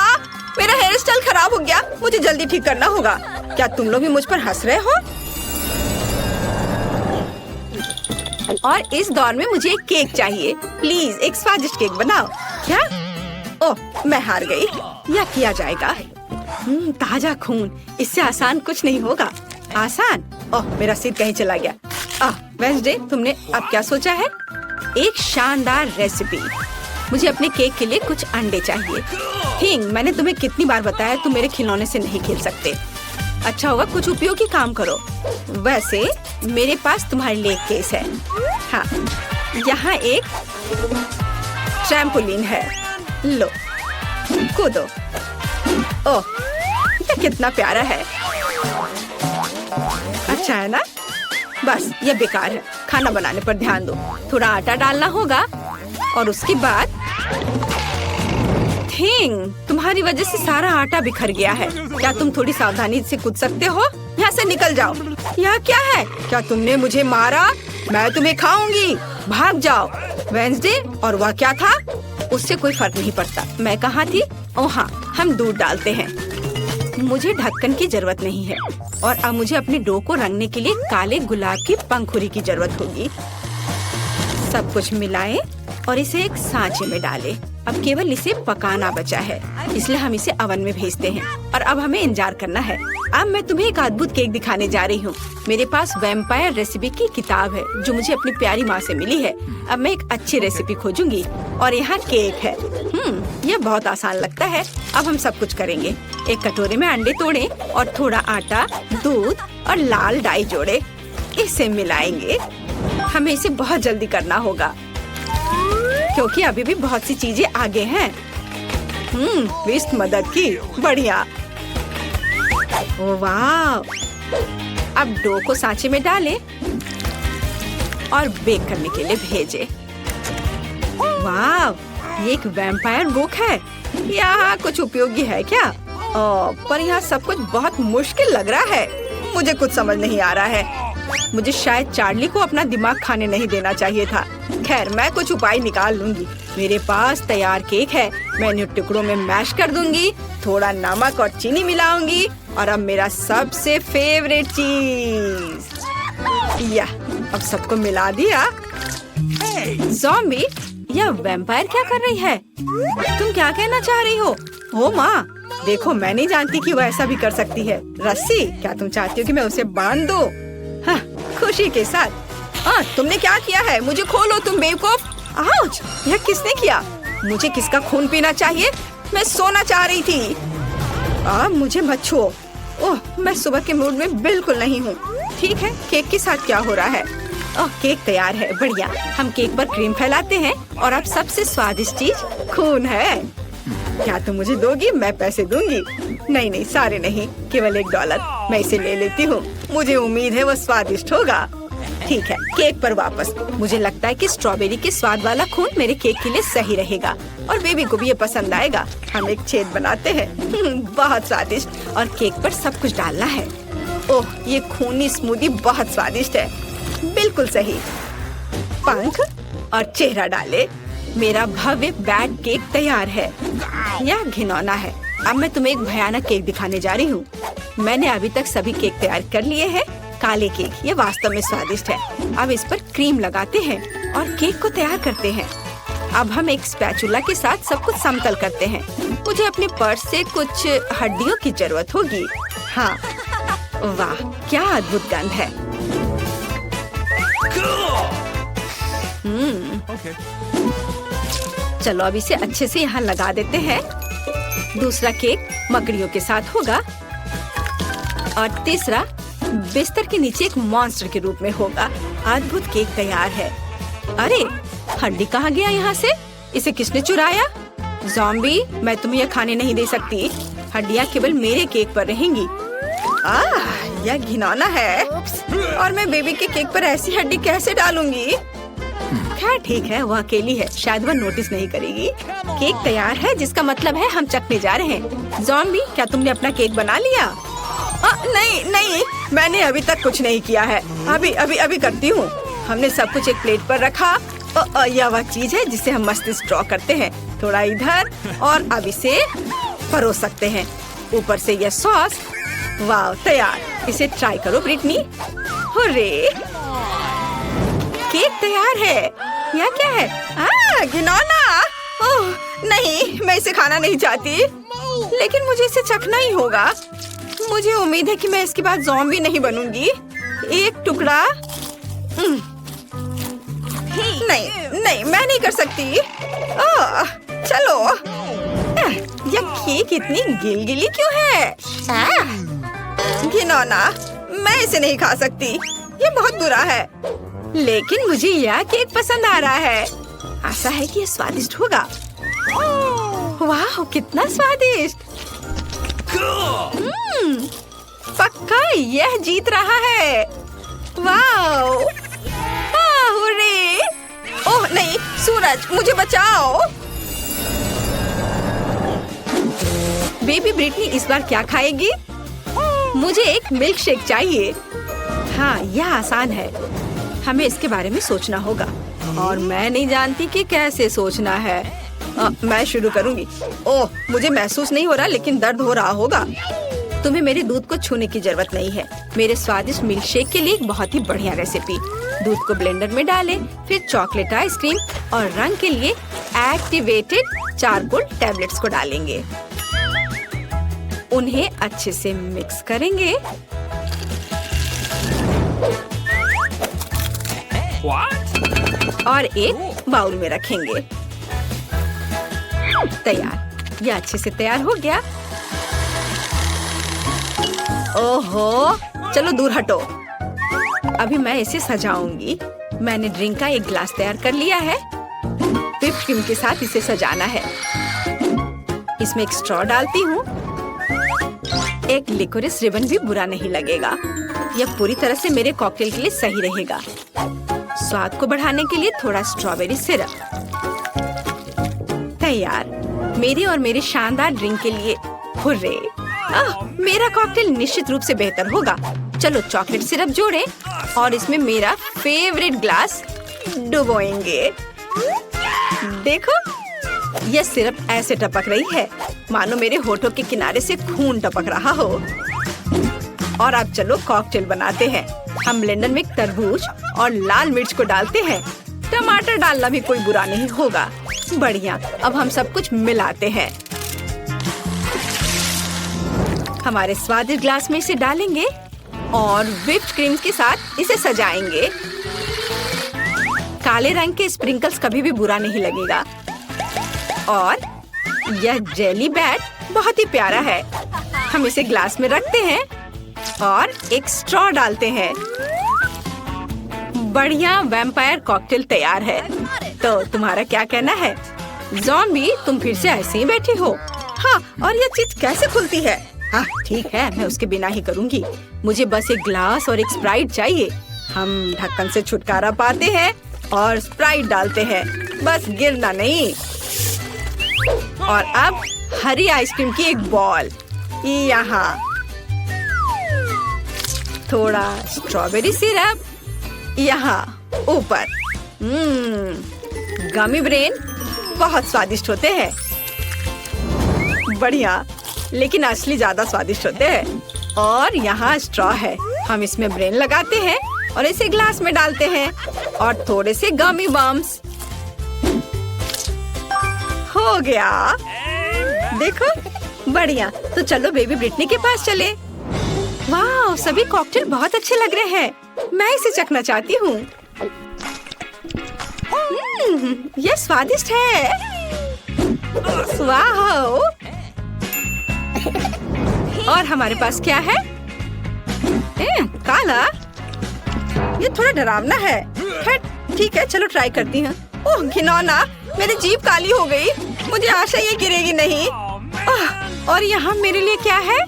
मेरा हेयर स्टाइल खराब हो गया, मुझे जल्दी ठीक करना होगा। क्या तुम लोग भी मुझ पर हंस रहे हो? और इस दौर में मुझे एक केक चाहिए। प्लीज एक स्वादिष्ट केक बनाओ। क्या? ओह, मैं हार गई। यह किया जाएगा। ताजा खून, इससे आसान कुछ नहीं होगा। आसान? ओह, मेरा सिर कहीं चला गया। वेंसडे, तुमने अब क्या सोचा है? एक शानदार रेसिपी। मुझे अपने केक के लिए कुछ अंडे चाहिए। थिंग, मैंने तुम्हें कितनी बार बताया तुम मेरे खिलौने से नहीं खेल सकते। अच्छा होगा कुछ उपयोगी काम करो। वैसे मेरे पास तुम्हारे लिए एक केस है। हाँ, यहाँ एक ट्रैम्पोलिन है। लो, कूदो। ओह, ये कितना प्यारा है। अच्छा है ना? बस ये बेकार है। खाना बनाने पर ध्यान दो। थोड़ा आटा डालना होगा और उसके बाद थिंग, तुम्हारी वजह से सारा आटा बिखर गया है। क्या तुम थोड़ी सावधानी से कूद सकते हो? यहाँ से निकल जाओ। यह क्या है? क्या तुमने मुझे मारा? मैं तुम्हें खाऊंगी। भाग जाओ। वेंसडे, और वह क्या था? उससे कोई फर्क नहीं पड़ता। मैं कहाँ थी? ओह हाँ, हम दूध डालते हैं। मुझे ढक्कन की जरूरत नहीं है और अब मुझे अपने डो को रंगने के लिए काले गुलाब की पंखुड़ी की जरूरत होगी। सब कुछ मिलाएं और इसे एक सांचे में डालें। अब केवल इसे पकाना बचा है, इसलिए हम इसे ओवन में भेजते हैं और अब हमें इंतजार करना है। अब मैं तुम्हें एक अद्भुत केक दिखाने जा रही हूँ। मेरे पास वैम्पायर रेसिपी की किताब है जो मुझे अपनी प्यारी माँ से मिली है। अब मैं एक अच्छी रेसिपी खोजूंगी और यहाँ केक है। यह बहुत आसान लगता है। अब हम सब कुछ करेंगे। एक कटोरे में अंडे तोड़ें और थोड़ा आटा, दूध और लाल डाई जोड़े। इसे मिलाएंगे। हमें इसे बहुत जल्दी करना होगा क्योंकि अभी भी बहुत सी चीजें आगे हैं। विस्ट मदद की। बढ़िया। ओह वाह। अब डो को सांचे में डालें और बेक करने के लिए भेजें। वाह, ये एक वैम्पायर बुक है। यहाँ कुछ उपयोगी है क्या? पर यहाँ सब कुछ बहुत मुश्किल लग रहा है। मुझे कुछ समझ नहीं आ रहा है। मुझे शायद चार्ली को अपना दिमाग खाने नहीं देना चाहिए था। खैर, मैं कुछ उपाय निकाल लूंगी। मेरे पास तैयार केक है। मैं इन्हें टुकड़ों में मैश कर दूंगी, थोड़ा नमक और चीनी मिलाऊंगी और अब मेरा सबसे फेवरेट चीज। या अब सबको मिला दिया। ज़ॉम्बी, यह वैम्पायर क्या कर रही है? तुम क्या कहना चाह रही हो? ओ माँ, देखो, मैं नहीं जानती कि वो ऐसा भी कर सकती है। रस्सी, क्या तुम चाहती हो कि मैं उसे बांध दूं? हाँ, खुशी के साथ। हाँ, तुमने क्या किया है? मुझे खोलो तुम बेवकूफ। आउच! यह किसने किया? मुझे किसका खून पीना चाहिए? मैं सोना चाह रही थी। मुझे मत छुओ। ओह, मैं सुबह के मूड में बिल्कुल नहीं हूँ। ठीक है, केक के साथ क्या हो रहा है? ओह, केक तैयार है। बढ़िया। हम केक पर क्रीम फैलाते हैं और अब सबसे स्वादिष्ट चीज खून है। क्या तुम मुझे दोगी? मैं पैसे दूंगी। नहीं नहीं, सारे नहीं, केवल $1। मैं इसे ले लेती हूँ। मुझे उम्मीद है वो स्वादिष्ट होगा। ठीक है, केक पर वापस। मुझे लगता है कि स्ट्रॉबेरी के स्वाद वाला खून मेरे केक के लिए सही रहेगा और बेबी को भी ये पसंद आएगा। हम एक छेद बनाते हैं। बहुत स्वादिष्ट। और केक पर सब कुछ डालना है। ओह, ये खूनी स्मूदी बहुत स्वादिष्ट है। बिल्कुल सही। पंख और चेहरा डाले। मेरा भव्य बैट केक तैयार है। यह घिनौना है। अब मैं तुम्हें एक भयानक केक दिखाने जा रही हूँ। मैंने अभी तक सभी केक तैयार कर लिए हैं। काले केक, ये वास्तव में स्वादिष्ट है। अब इस पर क्रीम लगाते हैं और केक को तैयार करते हैं। अब हम एक स्पैचुला के साथ सब कुछ समतल करते हैं। मुझे अपने पर्स से कुछ हड्डियों की जरूरत होगी। हाँ, वाह, क्या अद्भुत गंध है। चलो अब इसे अच्छे से यहाँ लगा देते हैं। दूसरा केक मकड़ियों के साथ होगा और तीसरा बिस्तर के नीचे एक मॉन्स्टर के रूप में होगा। अद्भुत केक तैयार है। अरे, हड्डी कहाँ गया यहाँ से? इसे किसने चुराया? ज़ॉम्बी, मैं तुम्हें यह खाने नहीं दे सकती। हड्डियाँ केवल मेरे केक पर रहेंगी। यह घिनौना है और मैं बेबी के केक पर ऐसी हड्डी कैसे डालूंगी? खैर ठीक है, वो अकेली है, शायद वह नोटिस नहीं करेगी। केक तैयार है, जिसका मतलब है हम चखने जा रहे हैं। ज़ॉम्बी, क्या तुमने अपना केक बना लिया? नहीं नहीं, मैंने अभी तक कुछ नहीं किया है। अभी करती हूँ। हमने सब कुछ एक प्लेट पर रखा। यह वह चीज है जिसे हम मस्तिष्क ड्रॉ करते हैं। थोड़ा इधर और अब इसे परोस सकते हैं। ऊपर से यह सॉस। वाह, तैयार। इसे ट्राई करो ब्रिटनी। हुर्रे, केक तैयार है। यह क्या है? घिनौना। ओह नहीं, मैं इसे खाना नहीं चाहती, लेकिन मुझे इसे चखना ही होगा। मुझे उम्मीद है कि मैं इसके बाद ज़ॉम्बी नहीं बनूंगी। एक टुकड़ा। नहीं, मैं नहीं कर सकती। चलो। यह केक इतनी गिलगिली क्यों है? घिनौना, मैं इसे नहीं खा सकती। ये बहुत बुरा है। लेकिन मुझे यह केक पसंद आ रहा है। आशा है कि यह स्वादिष्ट होगा। वाह, कितना स्वादिष्ट। पक्का यह जीत रहा है। वाह, हुर्रे। ओह नहीं, सूरज, मुझे बचाओ। बेबी ब्रिटनी इस बार क्या खाएगी? मुझे एक मिल्क शेक चाहिए। हाँ, यह आसान है। हमें इसके बारे में सोचना होगा और मैं नहीं जानती कि कैसे सोचना है। मैं शुरू करूंगी। ओह, मुझे महसूस नहीं हो रहा, लेकिन दर्द हो रहा होगा। तुम्हें मेरे दूध को छूने की जरूरत नहीं है। मेरे स्वादिष्ट मिल्क शेक के लिए एक बहुत ही बढ़िया रेसिपी। दूध को ब्लेंडर में डालें, फिर चॉकलेट आइसक्रीम और रंग के लिए एक्टिवेटेड चारकोल टैबलेट्स को डालेंगे। उन्हें अच्छे से मिक्स करेंगे। और एक बाउल में रखेंगे। तैयार। यह अच्छे से तैयार हो गया। ओहो, चलो दूर हटो। अभी मैं इसे सजाऊंगी। मैंने ड्रिंक का एक ग्लास तैयार कर लिया है। व्हिप क्रीम के साथ इसे सजाना है। इसमें एक स्ट्रॉ डालती हूँ। एक लिकोरिस रिबन भी बुरा नहीं लगेगा। यह पूरी तरह से मेरे कॉकटेल के लिए सही रहेगा। स्वाद को बढ़ाने के लिए थोड़ा स्ट्रॉबेरी सिरप। तैयार। मेरे और मेरे शानदार ड्रिंक के लिए हुर्रे। मेरा कॉकटेल निश्चित रूप से बेहतर होगा। चलो चॉकलेट सिरप जोड़ें और इसमें मेरा फेवरेट ग्लास डुबोएंगे। देखो, यह सिरप ऐसे टपक रही है मानो मेरे होठों के किनारे से खून टपक रहा हो। और अब चलो कॉकटेल बनाते हैं। हम ब्लेंडर में तरबूज और लाल मिर्च को डालते हैं। टमाटर डालना भी कोई बुरा नहीं होगा। बढ़िया, अब हम सब कुछ मिलाते हैं। हमारे स्वादिष्ट ग्लास में इसे डालेंगे और व्हिप्ड क्रीम के साथ इसे सजाएंगे। काले रंग के स्प्रिंकल्स कभी भी बुरा नहीं लगेगा। और यह जेली बैट बहुत ही प्यारा है। हम इसे ग्लास में रखते हैं और एक स्ट्रॉ डालते हैं। बढ़िया वैम्पायर कॉकटेल तैयार है। तो तुम्हारा क्या कहना है? ज़ॉम्बी, तुम फिर से ऐसे ही बैठी हो? हाँ, और यह चीज कैसे खुलती है? हाँ ठीक है, मैं उसके बिना ही करूँगी। मुझे बस एक ग्लास और एक स्प्राइट चाहिए। हम ढक्कन से छुटकारा पाते हैं और स्प्राइट डालते हैं, बस गिरना नहीं। और अब हरी आइसक्रीम की एक बॉल यहाँ, थोड़ा स्ट्रॉबेरी सिरप यहाँ ऊपर। गमी ब्रेन बहुत स्वादिष्ट होते हैं। बढ़िया, लेकिन असली ज्यादा स्वादिष्ट होते हैं। और यहाँ स्ट्रॉ है। हम इसमें ब्रेन लगाते हैं और इसे ग्लास में डालते हैं और थोड़े से गमी बम्स। हो गया, देखो, बढ़िया। तो चलो बेबी ब्रिटनी के पास चले। वाह, सभी कॉकटेल बहुत अच्छे लग रहे हैं। मैं इसे चखना चाहती हूँ। यह स्वादिष्ट है। वाह! और हमारे पास क्या है? काला। ये थोड़ा डरावना है। ठीक है, चलो ट्राई करती हूँ। ओह घिनौना, मेरी जीभ काली हो गई। मुझे आशा ये गिरेगी नहीं। और यहाँ मेरे लिए क्या है?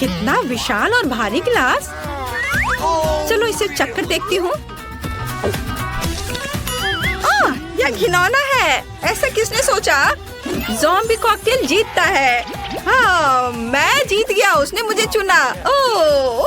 कितना विशाल और भारी गिलास। चलो इसे चक्कर देखती हूँ। यह घिनौना है। ऐसा किसने सोचा? ज़ॉम्बी कॉकटेल जीतता है। हाँ, मैं जीत गया, उसने मुझे चुना। ओह